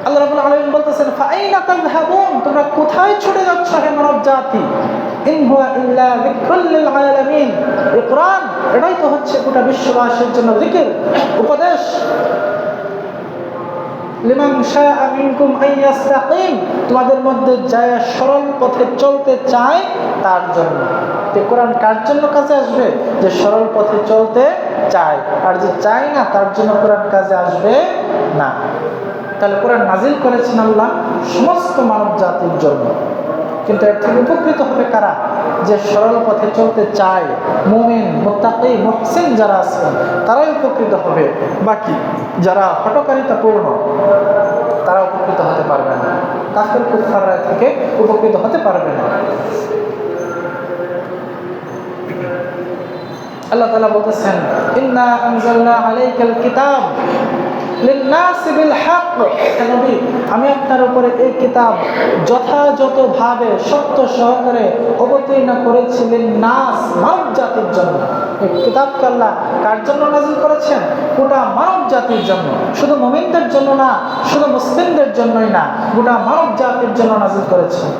আল্লাহ রাব্বুল আলামিন বলতেছেন, ফাআইনা তাযহাবুন, তোমরা কোথায় ছুটে যাচ্ছ হে মানব জাতি? ইন হুয়া ইল্লা যিকরুল লিল আলামিন, এই কোরআন এটাই তো হচ্ছে গোটা বিশ্ববাসীর জন্য জিকির, উপদেশ। লিমান শাআ মিনকুম আন ইয়াসতাকিম, তোমাদের মধ্যে যারা সরল পথে চলতে চায় তার জন্য। এই কোরআন কার জন্য কাজে আসবে? যে সরল পথে চলতে চায়। আর যে চায় না, তার জন্য কোরআন কাজে আসবে না। তাহলে কোরআন নাজিল করেছেন আল্লাহ সমস্ত মানব জাতির জন্য। কিন্তু এর থেকে উপকৃত হবে কারা? যে সরল পথে চলতে চায়, মুমিন, মুত্তাকি, মুহসিন যারা আছেন, তারাই উপকৃত হবে। বাকি যারা হঠকারিতাপূর্ণ, তারা উপকৃত হতে পারবে না। কাফির কুফাররা থেকে উপকৃত হতে পারবে না। আল্লাহ তাআলা বলতেছেন, ইন্না আনজালনা আলাইকাল কিতাব লিন-নাসি বিল হক, হে নবী, আমি আপনার উপরে এই কিতাব যথাযথভাবে সত্য সহকারে অবতীর্ণ করেছি লিন-নাস, মানব জাতির জন্য। এই কিতাবকে আল্লাহ কার জন্য নাজিল করেছেন? গোটা মানব জাতির জন্য। শুধু মুমিনদের জন্য না, শুধু মুসলিমদের জন্যই না, গোটা মানব জাতির জন্য নাজিল করেছেন।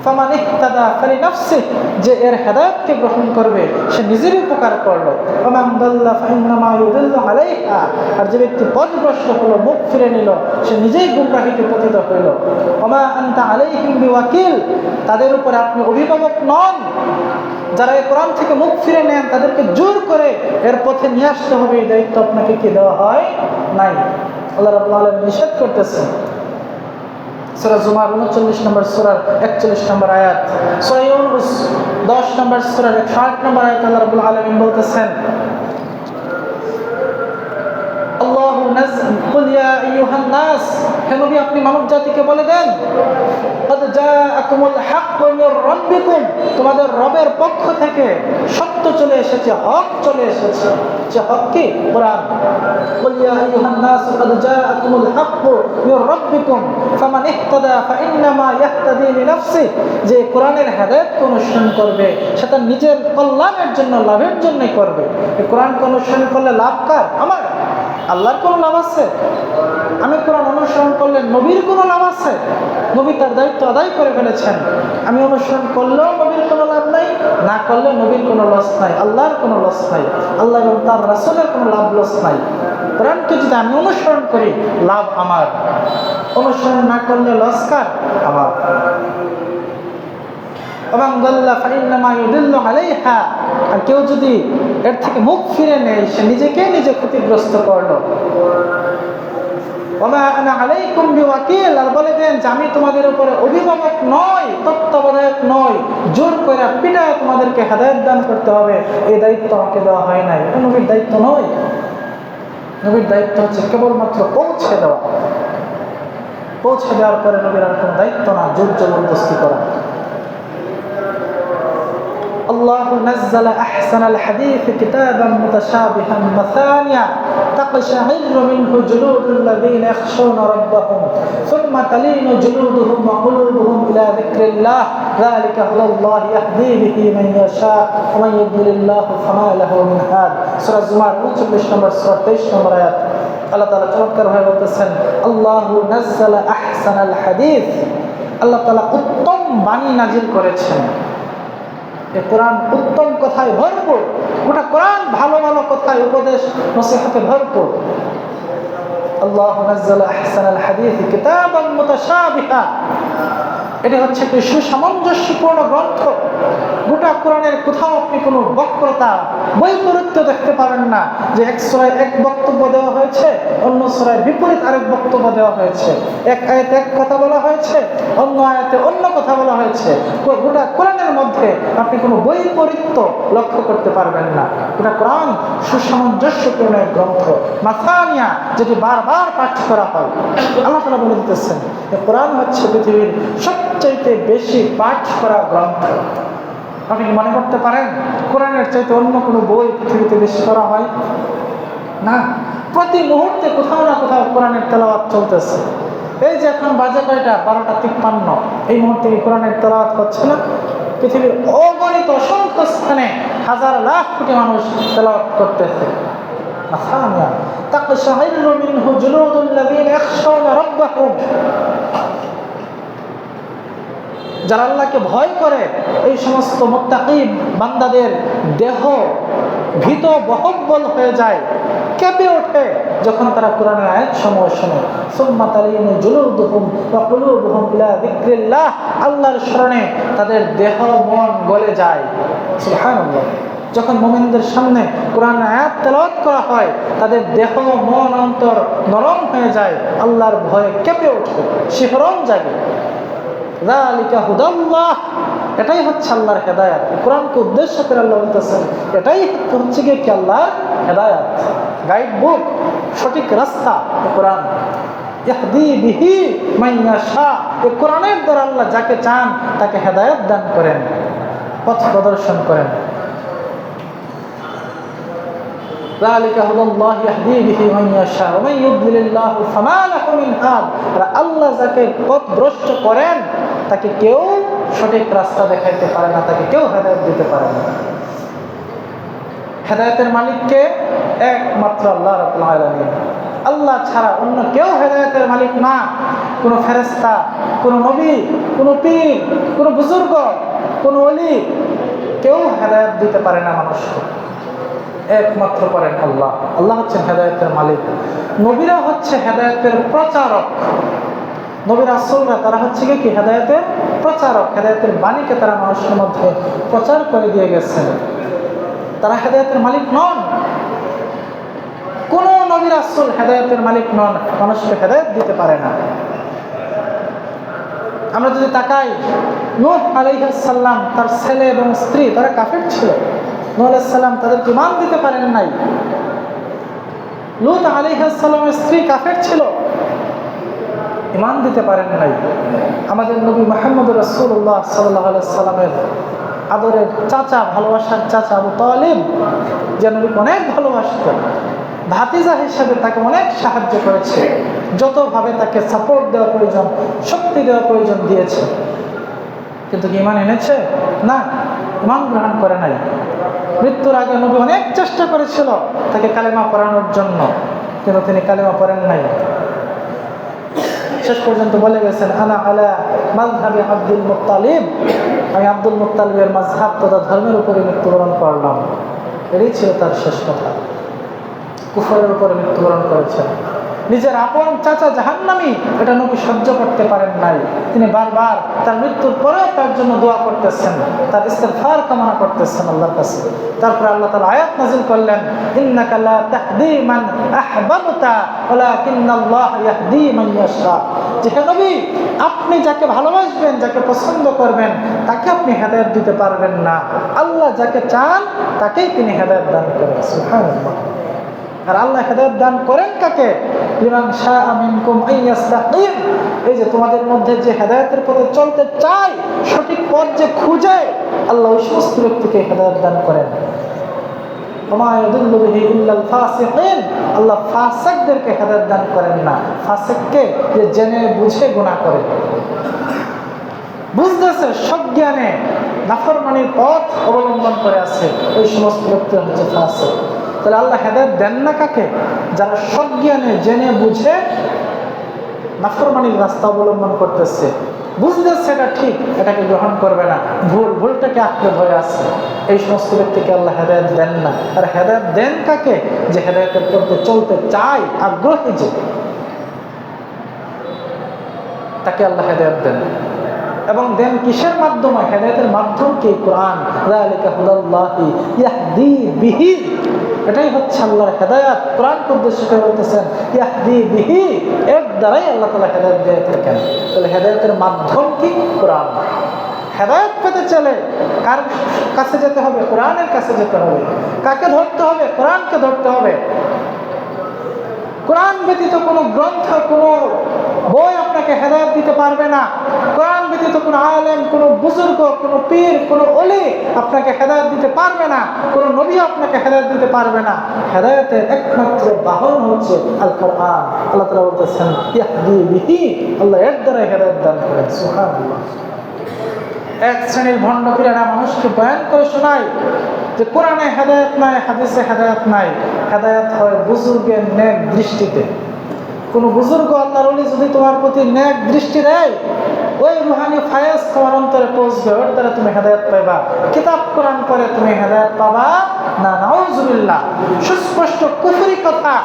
ফামান ইহতাদা ফালিনাফসিহি, যে এর হেদায়েতকে গ্রহণ করবে সে নিজেরই উপকার করলো। ওমান দাল্লা ফাইন্নামা ইউদিল্লু আলাইহা, আর যে ব্যক্তি পথভ্রষ্ট হলো, মুখ ফিরে নিল, সে নিজেই গুমরাহিতে পতিত হইল। ওমা আনতা আলাইহিম বিওয়াকিল, তাদের উপর আপনি অভিভাবক নন। যারা এই কোরআন থেকে মুখ ফিরে নেন, তাদেরকে জোর করে এর পথে নিয়ে আসতে হবে, এই দায়িত্ব আপনাকে কি দেওয়া হয় নাই। আল্লাহ রাব্বুল আলামিন নিষেধ করতেছেন। সূরা জুমার 39 নম্বর সূরার 41 নম্বর আয়াত, সূরা ইউনূস 10 নম্বর সূরার 108 নম্বর আয়াত আল্লাহ রাব্বুল আলামিন বলতেছেন, আল্লাহু নাযাল কুল ইয়া আইয়ুহান নাস, হে নবী আপনি মানব জাতিকে বলে দেন, ক্বাদ জাআকুমুল হাক্কু মির রাব্বিকুম, তোমাদের রবের পক্ষ থেকে সত্য চলে এসেছে, হক চলে এসেছে। যে হক কি? কোরআন। কুল ইয়া আইয়ুহান নাস ক্বাদ জাআকুমুল হাক্কু মির রাব্বিকুম ফামান ইহতাদা ফাইন্নামা ইয়াহতাদি লিনাফসিহি, যে কোরআনের হেদায়েতকে অনুসরণ করবে সে তার নিজের কল্যাণের জন্য, লাভের জন্যই করবে। এই কোরআনকে অনুসরণ করলে লাভ কার? আমার। আল্লাহর কোনো লাভ আছে? আমি কোরআন অনুসরণ করলে নবীর কোনো লাভ আছে? নবী তার দায়িত্ব আদায় করে ফেলেছেন। আমি অনুসরণ করলেও নবীর কোনো লাভ নাই, না করলেও নবীর কোনো লস নাই, আল্লাহর কোনো লস নাই, আল্লাহ এবং তার রাসূলের কোনো লাভ লস নাই। কোরআনকে যদি আমি অনুসরণ করি, লাভ আমার। অনুসরণ না করলে লস কার? আমার। এবং দাল্লা ফাইন্নামা ইউদিল্লু আলাইহা, আর কেউ যদি এর থেকে মুখ ফিরে নেয়, সে নিজেকে নিজে ক্ষতিগ্রস্ত করলো। ওমা আনা আলাইকুম বিওয়াকিল, আর বলে দেন যে আমি তোমাদের উপরে অভিভাবক নয়, তত্ত্বাবধায়ক নয়, জোর করে পিটায় তোমাদেরকে হেদায়েত দান করতে হবে, এই দায়িত্ব আমাকে দেওয়া হয় নাই। এটা নবীর দায়িত্ব নয়। নবীর দায়িত্ব হচ্ছে কেবলমাত্র পৌঁছে দেওয়া। পৌঁছে দেওয়ার পরে নবীর আর কোনো দায়িত্ব না জোর জবরদস্তি করা। الله نزل أحسن الحديث كتابا متشابها مثانيا تقشعر منه جلود الذين يخشون ربهم ثم تلين جلودهم وقلوبهم إلى ذكر الله ذلك هدى الله يهدي به من يشاء ومن يضلل الله فما له من هاد। সূরা জুমার 39 নম্বর সূরা 23 নম্বর আয়াত আল্লাহ তাআলা চমৎকারভাবে বলতেছেন, আল্লাহু নাযালা আহসানাল হাদিস, আল্লাহ তাআলা উত্তম বাণী নাজিল করেছেন। এই কোরআন উত্তম কথায় ভরপুর, গোটা কোরআন ভালো ভালো কথায়, উপদেশ নসিহতে ভরপুর। আল্লাহু নাযালা আহসানাল হাদিস কিতাবান মুতাশাবিহা, এটা হচ্ছে একটি সুসামঞ্জস্যপূর্ণ গ্রন্থ, গোটা কোরআনের কোথাও আপনি কোনো বক্রতা বৈপরীত্য দেখতে পাবেন না, যে এক সূরায় এক বক্তব্য দেওয়া হয়েছে, অন্য সূরায় বিপরীত আরেক বক্তব্য দেওয়া হয়েছে, এক আয়াতে এক কথা বলা হয়েছে, অন্য আয়াতে অন্য কথা বলা হয়েছে। গোটা কোরআনের মধ্যে আপনি কোনো বৈপরীত্য লক্ষ্য করতে পারবেন না। গোটা কোরআন সুসামঞ্জস্যপূর্ণ এক গ্রন্থ, মাসানিয়া, যেটি বারবার পাঠ করা হয়। আল্লাহ তাআলা বলে দিতেছেন যে কোরআন হচ্ছে পৃথিবীর সবচাইতে বেশি পাঠ করা গ্রন্থ। আপনি কি মনে করতে পারেন কোরআনের চাইতে অন্য কোনো বই পৃথিবীতে বেশি করা হয়? না, প্রতি মুহূর্তে কোথাও না কোথাও কোরআনের তেলাওয়াত চলতেছে। এই যে এখন বাজে কয়টা? 12:53। এই মুহূর্তে কি কোরআনের তেলাওয়াত হচ্ছে না? পৃথিবীর অগণিত অসংখ্য স্থানে হাজার লাখ কোটি মানুষ তেলাওয়াত করতেছে। তাকশাইরু মিনহু জুলুদুল লাযীনা ইয়াখশাউনা রাব্বাহুম, যারা আল্লাহকে ভয় করে এই সমস্ত মুত্তাকি বান্দাদের দেহ ভীত বহব্বল হয়ে যায়, কেঁপে ওঠে যখন তারা কোরআনের আয়াত সমূহ শোনে। সুম্মা তালিনু জুলুদুহুম ওয়া কুলুবুহুম ইলা যিকরিল্লাহ, আল্লাহর স্মরণে তাদের দেহ মন গলে যায়। সুবহানাল্লাহ। যখন মুমিনদের সামনে কোরআনের আয়াত তেলাওয়াত করা হয়, তাদের দেহ মন অন্তর নরম হয়ে যায়, আল্লাহর ভয়ে কেঁপে ওঠে, শিহরণ জাগে। যালিকা হুদাল্লাহ, এটাই হচ্ছে আল্লাহর হেদায়েত। কোরআনকে উদ্দেশ্য করে আল্লাহ বলতেছেন এটাই হচ্ছে কি আল্লাহর হেদায়েত, গাইড বুক, সঠিক রাস্তা কোরআন। ইয়াহদি বিহি মান ইয়াশা, এই কোরআনের দ্বারা আল্লাহ যাকে চান তাকে হেদায়েত দান করেন, পথ প্রদর্শন করেন। যালিকা হুদাল্লাহ ইয়াহদি বিহি মান ইয়াশা ওয়া মান ইউদ্লিলিল্লাহু ফামা লাহু মিন হাদ, আল্লাহ যাকে পথভ্রষ্ট করেন তাকে কেউ সঠিক রাস্তা দেখাইতে পারে না, তাকে কেউ হেদায়েত দিতে পারে না। হেদায়েতের মালিককে একমাত্র আল্লাহ রাব্বুল আলামিন। আল্লাহ ছাড়া অন্য কেউ হেদায়েতের মালিক না। কোনো ফেরেশতা, কোনো নবী, কোনো পীর, কোনো বুজুর্গ, কোনো ওলি, কেউ হেদায়েত দিতে পারে না মানুষকে, একমাত্র পারেন আল্লাহ। আল্লাহ হচ্ছেন হেদায়েতের মালিক। নবীরা হচ্ছে হেদায়েতের প্রচারক। নবী রাসূলরা তারা হচ্ছে কি হেদায়েতের প্রচারক, হেদায়েতের বাণীকে তারা মানুষের মধ্যে প্রচার করে দিয়ে গেছেন। তারা হেদায়েতের মালিক নন। কোন নবী রাসূল হেদায়েতের মালিক নন, মানুষকে হেদায়েত দিতে পারে না। আমরা যদি তাকাই, নূহ আলাইহিস সালাম তার ছেলে এবং স্ত্রী তারা কাফের ছিল। নূহ আলাইহিস সালাম তাদেরকে ঈমান দিতে পারেন নাই। লূত আলাইহিস সালামের স্ত্রী কাফের ছিল, ঈমান দিতে পারেন নাই। আমাদের নবী মুহাম্মদ রাসূলুল্লাহ সাল্লাল্লাহু আলাইহি সাল্লামের আদরের চাচা, ভালোবাসার চাচা আবু তালিব, যে নবীকে অনেক ভালোবাসতেন, ভাতিজা হিসেবে তাকে অনেক সাহায্য করেছে, যতভাবে তাকে সাপোর্ট দেওয়া প্রয়োজন, শক্তি দেওয়া প্রয়োজন দিয়েছে। কিন্তু কি ঈমান এনেছে? না, ঈমান গ্রহণ করে নাই। মৃত্যুর আগে নবী অনেক চেষ্টা করেছিল তাকে কালেমা পড়ানোর জন্য, কিন্তু তিনি কালেমা পড়েন নাই। শেষ পর্যন্ত বলে গেছেন, আনা আলা মাযহাবি আব্দুল মুত্তালিব, আমি আব্দুল মুত্তালিবের মাযহাব তথা ধর্মের উপরে মৃত্যুবরণ করলাম। এটাই ছিল তার শেষ কথা। কুফরের উপরে মৃত্যুবরণ করেছেন। নিজের আপন চাচা জাহান্নামী, এটা নবী সহ্য করতে পারেন নাই। তিনি বারবার তার মৃত্যুর পরেও তার জন্য দোয়া করতেছেন, তার ইস্তিগফার কামনা করতেছেন আল্লাহর কাছে। তারপরে আল্লাহ তাআলা আয়াত নাযিল করলেন, ইন্নাকা লা তাহদি মান আহবাবতা ওয়ালাকিন্নাল্লাহ ইয়াহদি মান ইয়াশা, যে হে নবী, আপনি যাকে ভালোবাসবেন, যাকে পছন্দ করবেন, তাকে আপনি হেদায়েত দিতে পারবেন না। আল্লাহ যাকে চান তাকেই তিনি হেদায়েত দান করেন। সুবহানাল্লাহ। আর আল্লাহ হেদায়েত দান করেন কাকে? লিমান শাআ মিনকুম আইয়াস্তাকিম, এই যে তোমাদের মধ্যে যে হেদায়েতের পথে চলতে চায়, সঠিক পথ যে খুঁজে, আল্লাহ ওই সমস্ত ব্যক্তিকে হেদায়েত দান করেন। ওমা ইয়াদুল্লু বিহি ইল্লাল ফাসিকিন, আল্লাহ ফাসিকদেরকে হেদায়েত দান করেন না। ফাসিককে যে জেনে বুঝে গুনাহ করে, বুঝতেছে সজ্ঞানে নাফরমানির পথ অবলম্বন করে আছে, ওই সমস্ত ব্যক্তি হচ্ছে ফাসিক। তাহলে আল্লাহ হেদায়েত দেন না কাকে? যারা সজ্ঞানে জেনে বুঝে নাফরমানির রাস্তা অবলম্বন করতেছে, বুঝতেছে এটা ঠিক, এটাকে গ্রহণ করবে না, ভুলটাকে আঁকড়ে ধরে আছে, এই সমস্ত ব্যক্তিকে আল্লাহ হেদায়েত দেন না। আর হেদায়েত দেন কাকে? যে হেদায়েতের পথে চলতে চায়, আগ্রহী, যে তাকে আল্লাহ হেদায়েত দেন। এবং দেন কিসের মাধ্যমে? হেদায়েতের মাধ্যম কি? কোরআন। যালিকা হুদাল্লাহি ইয়াহদি বিহি, এটাই হচ্ছে আল্লাহর হেদায়েত। কোরআনকে উদ্দেশ্য করে বলতেছেন ইয়াহদি বিহি, এর দ্বারাই আল্লাহ তাআলা হেদায়েত দিয়ে থাকেন। তাহলে হেদায়েতের মাধ্যম কি? কোরআন। হেদায়েত পেতে চলে কার কাছে যেতে হবে? কোরআনের কাছে যেতে হবে। কাকে ধরতে হবে? কোরআনকে ধরতে হবে। কোরআন ব্যতীত কোনো গ্রন্থ, কোনো বই আপনাকে হেদায়েত দিতে পারবে না। কোরআন ব্যতীত কোনো আলেম, কোনো বুজুর্গ, কোনো পীর, কোনো ওলি আপনাকে হেদায়েত দিতে পারবে না। কোনো নবী আপনাকে হেদায়েত দিতে পারবে না। হেদায়েতের একমাত্র বাহন হচ্ছে আল কোরআন। আল্লাহ তাআলা বলতেছেন ইয়াহদি বিহি, আল্লাহ এর দ্বারা হেদায়েত দান করেন। সুবহানাল্লাহ। এক শ্রেণীর ভণ্ড পীরেরা মানুষকে বয়ান করে শোনায় যে কোরআনে হেদায়েত নাই, হাদিসে হেদায়েত নাই। হেদায়েত হয় বুজুর্গের নেক দৃষ্টিতে। কোন বুজুর্গ আল্লাহর ওলি যদি তোমার প্রতি নেক দৃষ্টি দেয়, ওই রুহানি ফায়েজ তোমার অন্তরে পৌঁছবে, ওর দ্বারা তুমি হেদায়েত পাইবা। কিতাব কোরআন পড়ে তুমি হেদায়েত পাবা না, নাউজুবিল্লাহ। সুস্পষ্ট কুফরি কথা।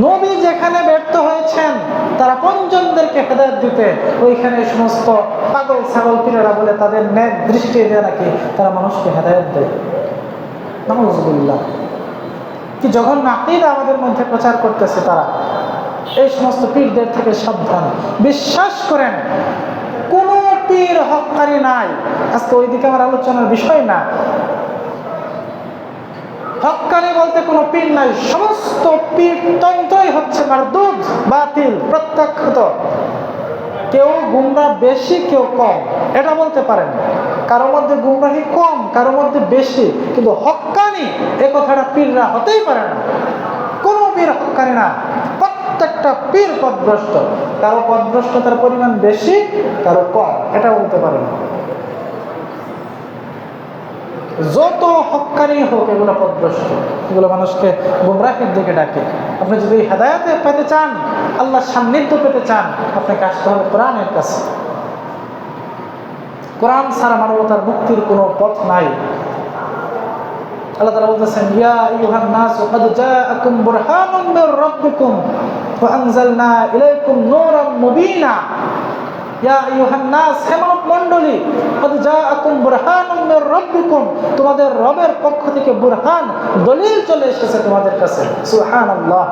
নবী যেখানে ব্যর্থ হয়েছেন তারা পঞ্জনদেরকে হেদায়েত দিতে, ওইখানে সমস্ত পাগল ছাগল পীরেরা বলে তাদের নেক দৃষ্টি দিয়ে নাকি তারা মানুষকে হেদায়েত দেয়। নাউজুবিল্লাহ। কি জঘন্য আকীদা আমাদের মধ্যে প্রচার করতেছে তারা। এই সমস্ত পীরদের থেকে সাবধান। বিশ্বাস করেন কোন পীর হক্কারি নাই। আজকে ওইদিকে আমার আলোচনার বিষয় না। হক্কানি বলতে কোনো পীর নাই। সমস্ত পীর তন্ত্রই হচ্ছে মারদুদ, বাতিল, প্রত্যাখ্যাত। কেউ গুমরাহ বেশি, কেউ কম, এটা বলতে পারেন। কারো মধ্যে গুমরাহি কম, কারো মধ্যে বেশি, কিন্তু হক্কানি এ কথাটা পীররা হতেই পারে না। কোন পীর হক্কানি না। প্রত্যেকটা পীর পথভ্রষ্ট। কারো পথভ্রষ্টতার পরিমাণ বেশি, কারো কম, এটা বলতে পারেন। যত হক্কানি হোক এগুলো পথভ্রষ্ট, এগুলো মানুষকে গুমরাহের দিকে ডাকে। আপনি যদি হেদায়েত পেতে চান, আল্লাহর সান্নিধ্য পেতে চান, আপনাকে আসতে হবে কোরআনের কাছে। কোরআন ছাড়া মানবতার মুক্তির কোনো পথ নাই। আল্লাহ তাআলা বলতেছেন ইয়া আইয়ুহান নাস ক্বাদ জাআকুম বুরহানুম মির রাব্বিকুম ওয়া আনজালনা ইলাইকুম নূরাম মুবিনা। ইয়া আইয়ুহান নাস, হে মানব মণ্ডলী, ক্বাদ জাআকুম বুরহানুম মির রাব্বিকুম, তোমাদের রবের পক্ষ থেকে বুরহান, দলিল চলে এসেছে তোমাদের কাছে। সুবহানাল্লাহ।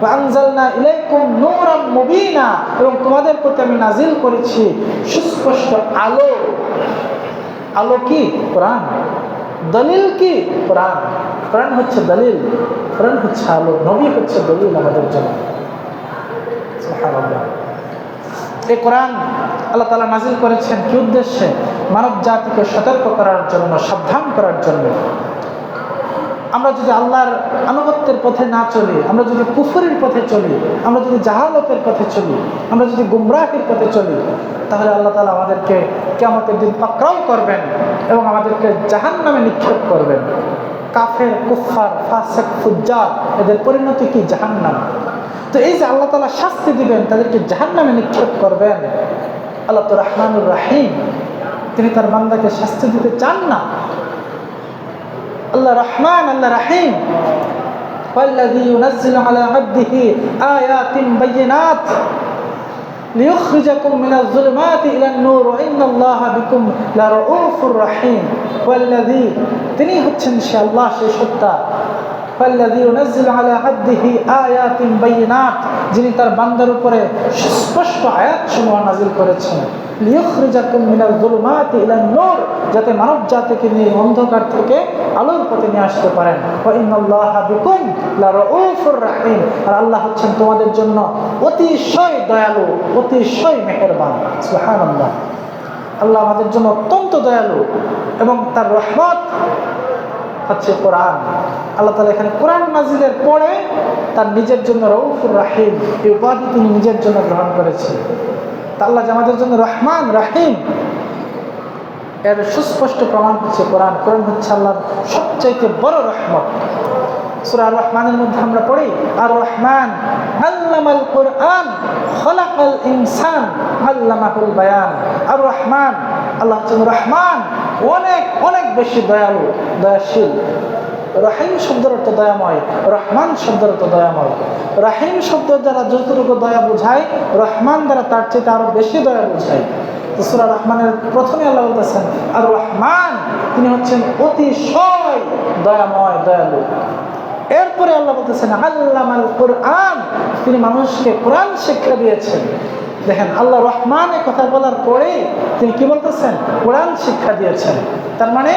ওয়া আনজালনা ইলাইকুম নূরাম মুবিনা, এবং তোমাদের প্রতি আমি নাজিল করেছি সুস্পষ্ট আলো। আলো কি? কোরআন। দলিল কি? কোরআন। কোরআন হচ্ছে দলিল, কোরআন হচ্ছে আলো, নবী হচ্ছে দলিল আমাদের জন্য। সুবহানাল্লাহ। এই কোরআন আল্লাহ তাআলা নাজিল করেছেন কি উদ্দেশ্যে? মানব জাতিকে সতর্ক করার জন্য, সাবধান করার জন্য। আমরা যদি আল্লাহর আনুগত্যের পথে না চলি, আমরা যদি কুফরের পথে চলি, আমরা যদি জাহালতের পথে চলি, আমরা যদি গুমরাহের পথে চলি, তাহলে আল্লাহ তাআলা আমাদেরকে কিয়ামতের দিন পাকড়াও করবেন এবং আমাদেরকে জাহান্নামে নিক্ষেপ করবেন। কাফের, কুফফার, ফাসিক, ফুজ্জার, এদের পরিণতি কি? জাহান্নাম। তো এই যে আল্লাহ তাআলা শাস্তি দিবেন, তাদেরকে জাহান্নামে নিক্ষেপ করবেন, আল্লাহ তো রহমানুর রহিম, তিনি তার বান্দাকে শাস্তি দিতে চান না। আল্লাহ রহমান, আল্লাহ রহিম। ওয়াল্লাযী ইউনাজ্জিলু আলা আবদিহি আয়াতিন বায়িনাত লিইখরিজাকুম মিনাজ যুলুমাতি ইলান নূর ওয়া ইন্নাল্লাহা বিকুম লারাউফুর রহিম। ওয়াল্লাযী, তিনি হচ্ছেন সে আল্লাহ, সে সত্তা। ওয়াল্লাযী ইউনাজ্জিলু আলা আবদিহি আয়াতিন বায়িনাত, যিনি তার বান্দার উপরে স্পষ্ট আয়াতসমূহ নাযিল করেছেন। লিইখরিজাকুম মিনাজ যুলুমাতি ইলান নূর, যাতে মানব জাতিকে নিয়ে অন্ধকার থেকে আলোর পথে নিয়ে আসতে পারেন। ওয়া ইন্নাল্লাহা বিকুম লারাউফুর রহিম, আর আল্লাহ হচ্ছেন তোমাদের জন্য অতিশয় দয়ালু, অতিশয় মেহেরবান। সুবহানাল্লাহ। আল্লাহ আমাদের জন্য অত্যন্ত দয়ালু এবং তার রহমত হচ্ছে কোরআন। আল্লাহ তাআলা এখানে কোরআন নাজিলের পরে তার নিজের জন্য রউফুর রহিম এই উপাধি তিনি নিজের জন্য গ্রহণ করেছেন। তা আল্লাহ যে আমাদের জন্য রহমান রহিম, এর সুস্পষ্ট প্রমাণ হচ্ছে কোরআন। কোরআন হচ্ছে আল্লাহর সবচাইতে বড় রহমত। সূরা আর রহমানের মধ্যে আমরা পড়ি আর রহমান আল্লামাল কোরআন খলাকাল ইনসান আল্লামাহুল বায়ান। আর রহমান, আল্লাহ হচ্ছেন রহমান, অনেক অনেক বেশি দয়ালু, দয়াশীল। রহিম শব্দের অর্থ দয়াময়, রহমান শব্দের অর্থ দয়াময়। রহিম শব্দ দ্বারা যতটুকু দয়া বোঝায়, রহমান দ্বারা তার চেয়ে আরো বেশি দয়া বোঝায়। তো সূরা রহমানের প্রথমে আল্লাহ বলতেছেন আর রহমান, তিনি হচ্ছেন অতিশয় দয়াময়, দয়ালু। এরপরে আল্লাহ বলতেছেন আল্লামাল কোরআন, তিনি মানুষকে কোরআন শিক্ষা দিয়েছেন। দেখেন, আল্লাহ রহমান এ কথা বলার পরে তিনি কি বলতেছেন? কোরআন শিক্ষা দিয়েছেন। তার মানে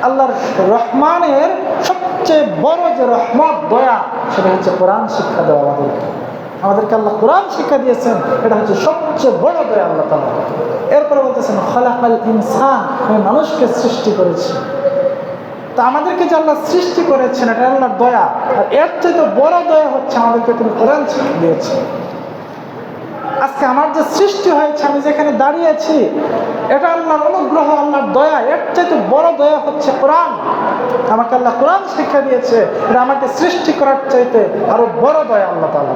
আল্লাহর রহমানের সবচেয়ে বড় যে রহমত, দয়া, সেটা হচ্ছে কোরআন শিক্ষা দেওয়া। আমাদেরকে আল্লাহ কোরআন শিক্ষা দিয়েছেন, এটা হচ্ছে সবচেয়ে বড় দয়া আল্লাহ তাআলা। এরপরে বলতেছেন খালাকাল ইনসান, আমি মানুষকে সৃষ্টি করেছি। তা আমাদেরকে যে আল্লাহ সৃষ্টি করেছেন, এটা আল্লাহর দয়া। আর এর চেয়ে বড় দয়া হচ্ছে আমাদেরকে তিনি কোরআন শিক্ষা দিয়েছেন। আজকে আমার যে সৃষ্টি হয়েছে, আমি যেখানে দাঁড়িয়েছি, এটা আল্লাহর অনুগ্রহ, আল্লাহর দয়া। এর চাইতে বড় দয়া হচ্ছে কোরআন। আমাকে আল্লাহ কোরআন শিক্ষা দিয়েছে, এটা আমাকে সৃষ্টি করার চাইতে আরো বড় দয়া আল্লাহ তাআলা।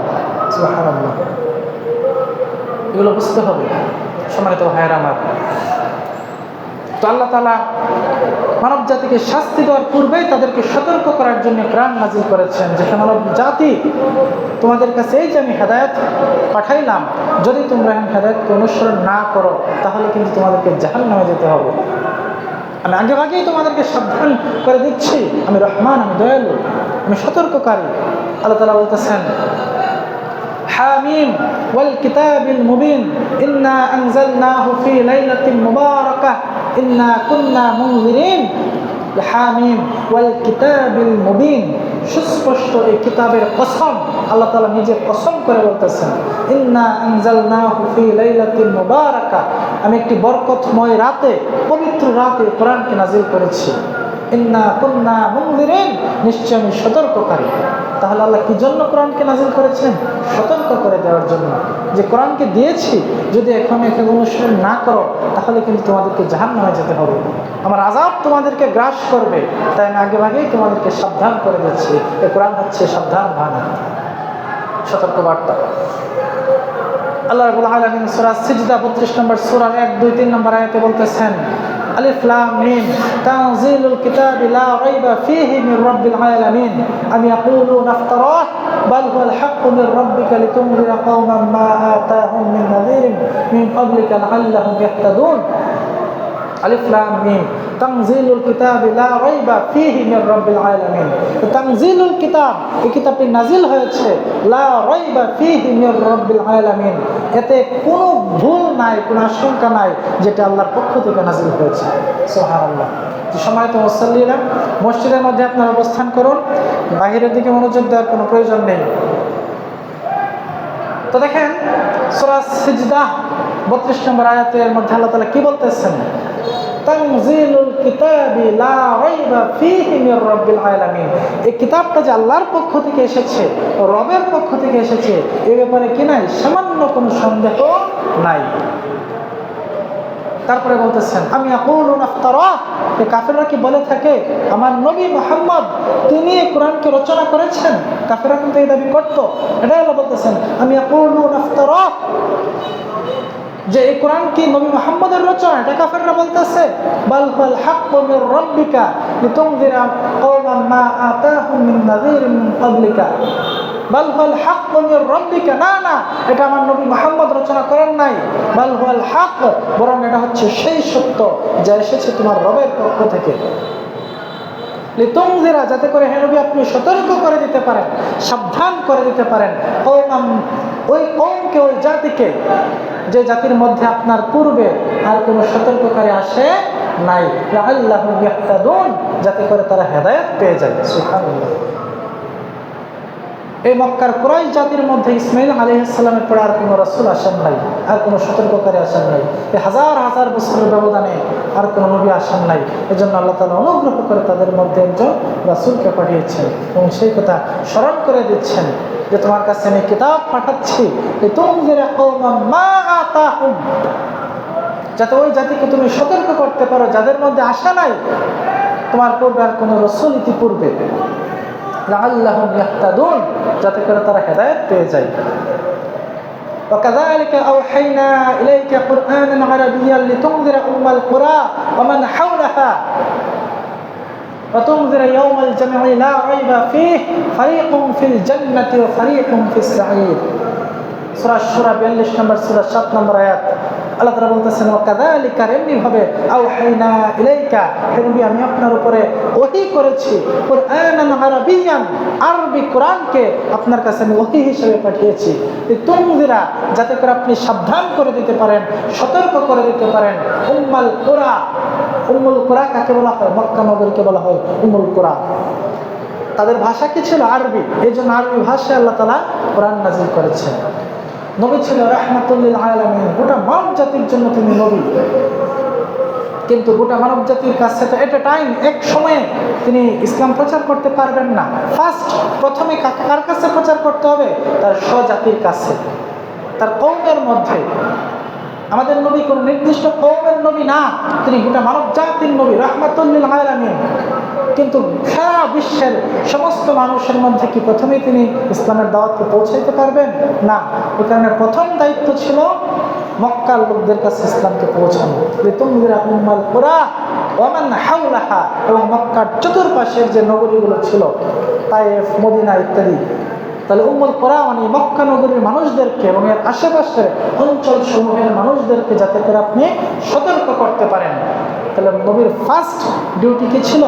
সুবহানাল্লাহ। এগুলো বুঝতে হবে সম্মানিত ভাইয়েরা আমার। তো আল্লাহ তাআলা মানব জাতিকে শাস্তি দেওয়ার পূর্বেই তাদেরকে সতর্ক করার জন্য কোরআন নাজিল করেছেন, যে মানব জাতি, তোমাদের কাছে এই যে আমি হেদায়েত পাঠাইলাম, যদি তোমরা হেদায়েতকে অনুসরণ না করো, তাহলে কিন্তু তোমাদেরকে জাহান্নামে যেতে হবে। আমি আগেই তোমাদেরকে সাবধান করে দিচ্ছি, আমি রহমান, আমি দয়ালু, আমি সতর্ককারী। আল্লাহ তাআলা বলতেছেন হামিম ওয়াল কিতাবিল মুবিন ইন্না আনজালনাহু ফি লাইলাতিন মুবারাকাহ ইন্না কুন্না মুনজিরিন। হামিম ওয়াল কিতাবিল মুবিন, সুস্পষ্ট এই কিতাবের কসম আল্লাহ তাআলা নিজে কসম করে বলতেছেন ইন্না আনজালনাহু ফি লাইলাতিন মুবারাকাহ, আমি একটি বরকতময় রাতে, পবিত্র রাতে কোরআনকে নাজিল করেছি। ইন্না কুন্না মুনজিরিন, নিশ্চয় আমি সতর্ককারী। তাহলে আল্লাহ কি জন্য কোরআনকে নাজিল করেছেন? সতর্ক করে দেওয়ার জন্য, যে কোরআনকে দিয়েছি, যদি এখন এখানে অনুসরণ না করো, তাহলে কিন্তু তোমাদেরকে জাহান্নামে যেতে হবে, আমার আযাব তোমাদেরকে গ্রাস করবে। তাই আমি আগেই তোমাদেরকে সাবধান করে দিচ্ছি। এই কোরআন হচ্ছে সাবধান বাণী, সতর্ক বার্তা। আল্লাহ রাব্বুল আলামিন সূরা সিজদা 32 নম্বর সূরার 1, 2, 3 নম্বর আয়াতে বলতেছেন আলিফ লাম মিম তানজিলুল কিতাবি লা রাইবা ফীহি মির রাব্বিল আলামিন আম ইয়াকুলুনা ইফতারাহ বাল হুয়াল হাক্কু মির রাব্বিকা লিতুনযিরা কওমান মা আতাহুম মিন নাযিরিন মিন ক্বাবলিকা লাআল্লাহুম ইয়াহতাদুন। আলিফ লাম মিম তানজিলুল কিতাবি লা রাইবা ফীহি মির রাব্বিল আলামিন। তানজিলুল কিতাব, এই কিতাবটি নাজিল হয়েছে, লা রাইবা ফীহি মির রাব্বিল আলামিন, এতে কোনো ভুল নাই, কোনো আশঙ্কা নাই, যেটা আল্লাহর পক্ষ থেকে নাজিল হয়েছে। সুবহানাল্লাহ। সম্মানিত মুসল্লিরা, মসজিদের মধ্যে আপনারা অবস্থান করুন, বাহিরের দিকে মনোযোগ দেওয়ার কোনো প্রয়োজন নেই। তো দেখেন সূরা সিজদা 32 নম্বর আয়াতের মধ্যে আল্লাহ তাআলা কি বলতেছেন? তানজিলুল কিতাবি লা রাইবা ফীহি মির রাব্বিল আলামিন, এই কিতাবটা যে আল্লাহর পক্ষ থেকে এসেছে, রবের পক্ষ থেকে এসেছে, এই ব্যাপারে কি নাই? সামান্য কোনো সন্দেহ নাই। তারপরে বলতেছেন আমি ইয়াকুলুনা ইফতারাহ, এই কাফেররা কি বলে থাকে আমার নবী মুহাম্মদ তিনি এই কোরআনকে রচনা করেছেন? কাফেররা কিন্তু এই দাবি করত। এটাই আল্লাহ বলতেছেন আমি ইয়াকুলুনা ইফতারাহ, যে এই কোরআন কি নবী মুহাম্মদের রচনা, এটা কাফেররা বলতেছে। বাল হুয়াল হাক্কু মির রাব্বিকা লিতুনযিরা কওমান মা আতাহুম মিন নাযিরিন মিন ক্বাবলিকা। বাল হুয়াল হাক্কু মির রাব্বিকা, না না, এটা আমার নবী মুহাম্মদ রচনা করেন নাই। বাল হুয়াল হক, বরং এটা হচ্ছে সেই সত্য যা এসেছে তোমার রবের পক্ষ থেকে। লিতুনযিরা, যাতে করে হে নবী আপনি সতর্ক করে দিতে পারেন, সাবধান করে দিতে পারেন কওমান, ওই কওমকে, ওই জাতিকে, যে জাতির মধ্যে আপনার পূর্বে আর কোনো সতর্ককারী আসে নাই, লাআল্লাহুম ইয়াহতাদুন, যাতে করে তারা হেদায়েত পেয়ে যায়। সুবহানাল্লাহ। এই মক্কার কুরাইশ জাতির মধ্যে ইসমাঈল আলাইহিস সালামের পরে আর কোনো রাসূল আসেন নাই, আর কোনো সতর্ককারী আসেন নাই। এই হাজার হাজার বছরের ব্যবধানে আর কোনো নবী আসেন নাই। এজন্য আল্লাহ তাআলা অনুগ্রহ করে তাদের মধ্যে একজন রাসূলকে পাঠিয়েছেন এবং সেই কথা স্মরণ করে দিচ্ছেন যে তোমার কাছে আমি কিতাব পাঠাচ্ছি, লিতুনযিরা কওমান মা আতাহুম, যাতে ওই জাতিকে তুমি সতর্ক করতে পারো যাদের মধ্যে আসা নাই তোমার পূর্বে আর কোনো রাসূল ইতিপূর্বে, লাআল্লাহুম ইয়াহতাদুন, যাতে করে তারা হেদায়েত পেয়ে যায়। وكذلك أوحينا إليك قرآنا عربيا لتنذر أم القرى ومن حولها وتنذر يوم الجمع لا ريب فيه فريق في الجنة وفريق في السعير। সূরা শুরা 42 নম্বর সূরা 7 নম্বর আয়াত। আল্লাহ তাআলা বলতেছেন ওয়াকাযালিকা এমনিভাবে আওহাইনা ইলাইকা হে নবী আমি আপনার উপরে ওহী করেছি কুরআনান আরাবিয়ান আরবি কোরআনকে আপনার কাছে আমি ওহী হিসেবে পাঠিয়েছি তুনজিরা যাতে করে আপনি সাবধান করে দিতে পারেন সতর্ক করে দিতে পারেন উম্মুল কুরা। উম্মুল কুরা কাকে বলা হয়? মক্কা নগরীকে বলা হয় উম্মুল কুরা। তাদের ভাষা কি ছিল? আরবি। এই জন্য আরবি ভাষায় আল্লাহ তাআলা কোরআন নাযিল করেছেন। নবী ছিল রাহমাতুল লিল আলামিন, গোটা মানব জাতির জন্য তিনি নবী। কিন্তু গোটা মানব জাতির কাছে তো এট এ টাইম এক সময়ে তিনি ইসলাম প্রচার করতে পারবেন না। প্রথমে কার কাছে প্রচার করতে হবে? তার স্বজাতির কাছে, তার কওমের মধ্যে। আমাদের নবী কোন নির্দিষ্ট কওমের নবী না, তিনি গোটা মানব জাতির নবী রাহমাতুল লিল আলামিন। কিন্তু সারা বিশ্বের সমস্ত মানুষের মধ্যে কি প্রথমেই তিনি ইসলামের দাওয়াতকে পৌঁছাইতে পারবেন না? এই কারণে প্রথম দায়িত্ব ছিল মক্কার লোকদের কাছে ইসলামকে পৌঁছানো। লিতুনজিরা উম্মাল কুরা ওয়া মান হাওলাহা, এবং মক্কার চতুর্পাশের যে নগরীগুলো ছিল তায়েফ, মদিনা ইত্যাদি। তাহলে উম্মুল কুরা মানে মক্কা নগরীর মানুষদেরকে এবং এর আশেপাশের অঞ্চল সমূহের মানুষদেরকে যাতে করে আপনি সতর্ক করতে পারেন। তাহলে নবীর ফার্স্ট ডিউটি কি ছিল?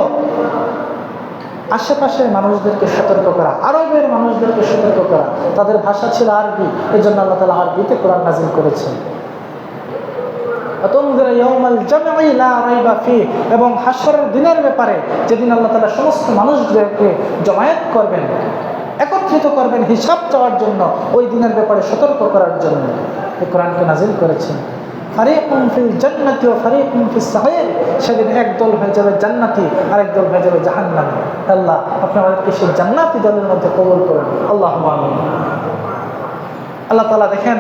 আশেপাশের মানুষদেরকে সতর্ক করা, আরবের মানুষদেরকে সতর্ক করা। তাদের ভাষা ছিল আরবি, এই জন্য আল্লাহ তাআলা আরবিতে কোরআন নাযিল করেছেন। এবং হাশরের দিনের ব্যাপারে, যেদিন আল্লাহ তাআলা সমস্ত মানুষদেরকে জমায়েত করবেন, একত্রিত করবেন হিসাব চাওয়ার জন্য, ওই দিনের ব্যাপারে সতর্ক করার জন্য এই কোরআনকে নাযিল করেছেন। ফারিকুম ফিল জান্নাতি ওয়া ফারিকুম ফিস সাঈর, সেদিন এক দল হয়ে যাবে জান্নাতি আর এক দল হয়ে যাবে জাহান্নামী। আল্লাহ আপনি আমাদেরকে সেই জান্নাতি দলের মধ্যে কবুল করুন, আল্লাহুম্মা আমিন। আল্লাহ তাআলা দেখেন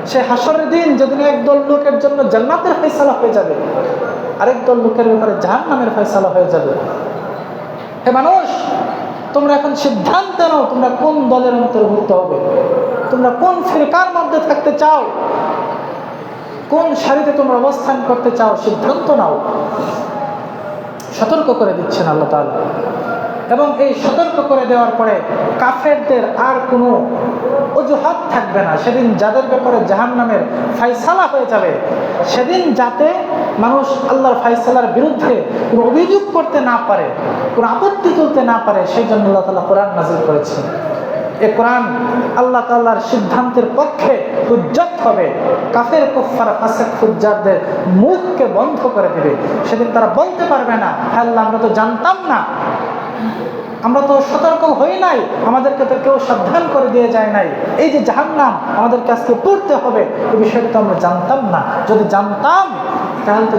সে হাশরের দিন যেদিন একদল লোকের জন্য জান্নাতের ফয়সালা হয়ে যাবে, আরেক দল লোকের ব্যাপারে জাহান্নামের ফয়সালা হয়ে যাবে। হে মানুষ, তোমরা এখন সিদ্ধান্ত নাও তোমরা কোন দলের অন্তর্ভুক্ত হবে, তোমরা কোন ফিরকার মধ্যে থাকতে চাও, কোন সারিতে তোমরা অবস্থান করতে চাও, সিদ্ধান্ত নাও। সতর্ক করে দিচ্ছেন আল্লাহ তাআলা। এবং এই সতর্ক করে দেওয়ার পরে কাফেরদের আর কোনো অজুহাত থাকবে না। সেদিন যাদের ব্যাপারে জাহান্নামের ফয়সালা হয়ে যাবে, সেদিন যাতে মানুষ আল্লাহর ফয়সালার বিরুদ্ধে কোনো অভিযোগ করতে না পারে, কোনো আপত্তি তুলতে না পারে, সেই জন্য আল্লাহ তাআলা কোরআন নাযিল করেছেন। এই কোরআন আল্লাহ তাআলার সিদ্ধান্তের পক্ষে হুজ্জত হবে। কাফের কুফার ফাসিক ফুজ্জারদের মুখকে বন্ধ করে দেবে। সেদিন তারা বলতে পারবে না, হ্যাঁ আল্লাহ আমরা তো জানতাম না, আমরা তো সতর্ক হই নাই, আমাদেরকে তো কেউ সাবধান করে দিয়ে যায় নাই, এই যে জাহান্নাম আমাদেরকে আজকে পড়তে হবে এই বিষয়টা তো আমরা জানতাম না। যদি জানতাম তাহলে তো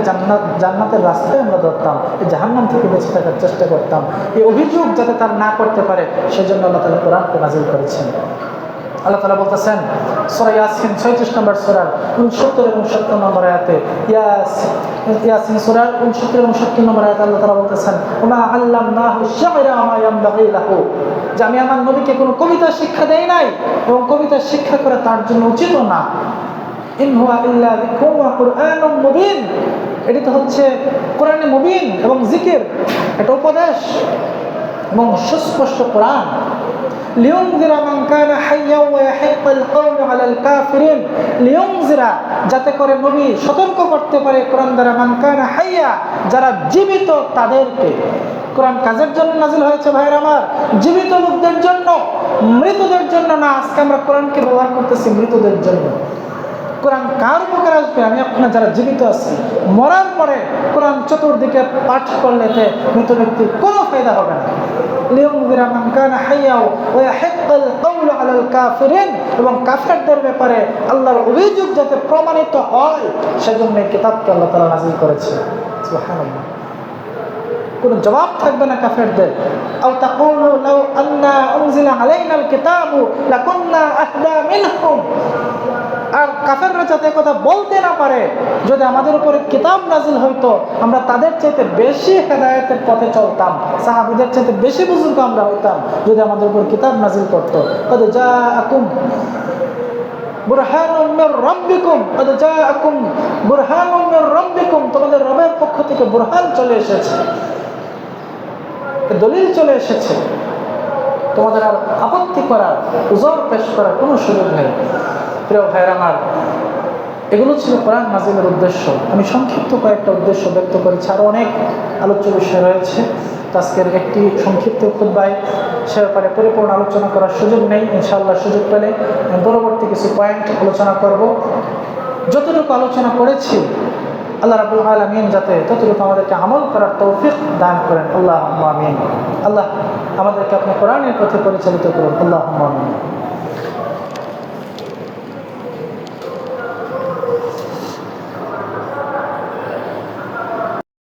জান্নাতের রাস্তায় আমরা ধরতাম, এই জাহান্নাম থেকে বেঁচে থাকার চেষ্টা করতাম। এই অভিযোগ যাতে তার না করতে পারে সেজন্য আল্লাহ তাআলা কোরআনকে নাযিল করেছেন। আল্লাহ তাআলা বলতেছেন সূরা ইয়াসিন 36 নম্বর সূরার 69 এবং 70 নম্বর আয়াতে, ইয়াসিন সূরার 69 এবং 70 নম্বর আয়াতে আল্লাহ তাআলা বলতেছেন ওমা আল্লামনাহু শি'রা ওয়া ইয়ানবাগি লাহু, যে আমি আমার নবীকে কোনো কবিতা শিক্ষা দেই নাই এবং কবিতা শিক্ষা করা তার জন্য উচিত না। ইন হুয়া ইল্লা যিকরুন ওয়া কুরআনুম মুবিন, এটি তো হচ্ছে কোরআনে মুবিন এবং জিকির, এটা উপদেশ এবং সুস্পষ্ট কোরআন। লিউনজিরা মান কানা হাইয়্যা ওয়া ইয়াহিক্কাল কাওলু আলাল কাফিরিন, লিউনজিরা যাতে করে নবী সতর্ক করতে পারে কোরআন দ্বারা মান কানা হাইয়্যা, যারা জীবিত তাদেরকে। কোরআন কাজের জন্য নাযিল হয়েছে ভাইয়ের আমার, জীবিত লোকদের জন্য, মৃতদের জন্য না। আজকে আমরা কোরআনকে ব্যবহার করতেছি মৃতদের জন্য। কোরআন কার উপকার আসবে? আমি আপনার যারা জীবিত আছি, মরার পরে কোরআন চতুর্দিকে পাঠ করলে মৃত ব্যক্তির কোনো ফায়দা হবে না। লিউনজিরা মান কানা হাইয়্যা ওয়া ইয়াহিক্কাল কাওলু আলাল কাফিরিন, এবং কাফেরদের ব্যাপারে আল্লাহর অভিযোগ যাতে প্রমাণিত হয় সেজন্য এই কিতাবকে আল্লাহ তাআলা নাযিল করেছে। সুবহানাল্লাহ। কোনো জবাব থাকবে না কাফেরদের। আও তাকুলু লাউ আন্না উনজিলা আলাইনাল কিতাবু লাকুন্না আহদা মিনহুম, আর কাফেররা যাতে কথা বলতে না পারে যদি আমাদের উপরে কিতাব নাযিল হইতো আমরা তাদের চাইতে বেশি হেদায়েতের পথে চলতাম, সাহাবীদের চাইতে বেশি বুজুর্গ আমরা হইতাম যদি আমাদের উপর কিতাব নাযিল করতো। কদ জাআকুম বুরহানুম মির রাব্বিকুম, কদ জাআকুম বুরহানুম মির রাব্বিকুম, তোমাদের রবের পক্ষ থেকে বুরহান চলে এসেছে। দলিল চলে এসেছে, তোমাদের আর আপত্তি করার, উজর পেশ করার কোনো সুযোগ নেই। প্রিয় ভাইয়ের আমার, এগুলো ছিল কোরআন নাজিলের উদ্দেশ্য। আমি সংক্ষিপ্ত কয়েকটা উদ্দেশ্য ব্যক্ত করেছি, আরও অনেক আলোচ্য বিষয় রয়েছে। আজকের একটি সংক্ষিপ্ত খুতবায় সে ব্যাপারে পরিপূর্ণ আলোচনা করার সুযোগ নেই। ইনশাআল্লাহ সুযোগ পেলে আমি পরবর্তী কিছু পয়েন্ট আলোচনা করব। যতটুকু আলোচনা করেছি আল্লাহ রাব্বুল আলামিন যাতে ততটুকু আমাদেরকে আমল করার তৌফিক দান করেন, আল্লাহুম্মা আমিন। আল্লাহ আমাদেরকে আপনি কোরআনের পথে পরিচালিত করুন, আল্লাহুম্মা আমিন।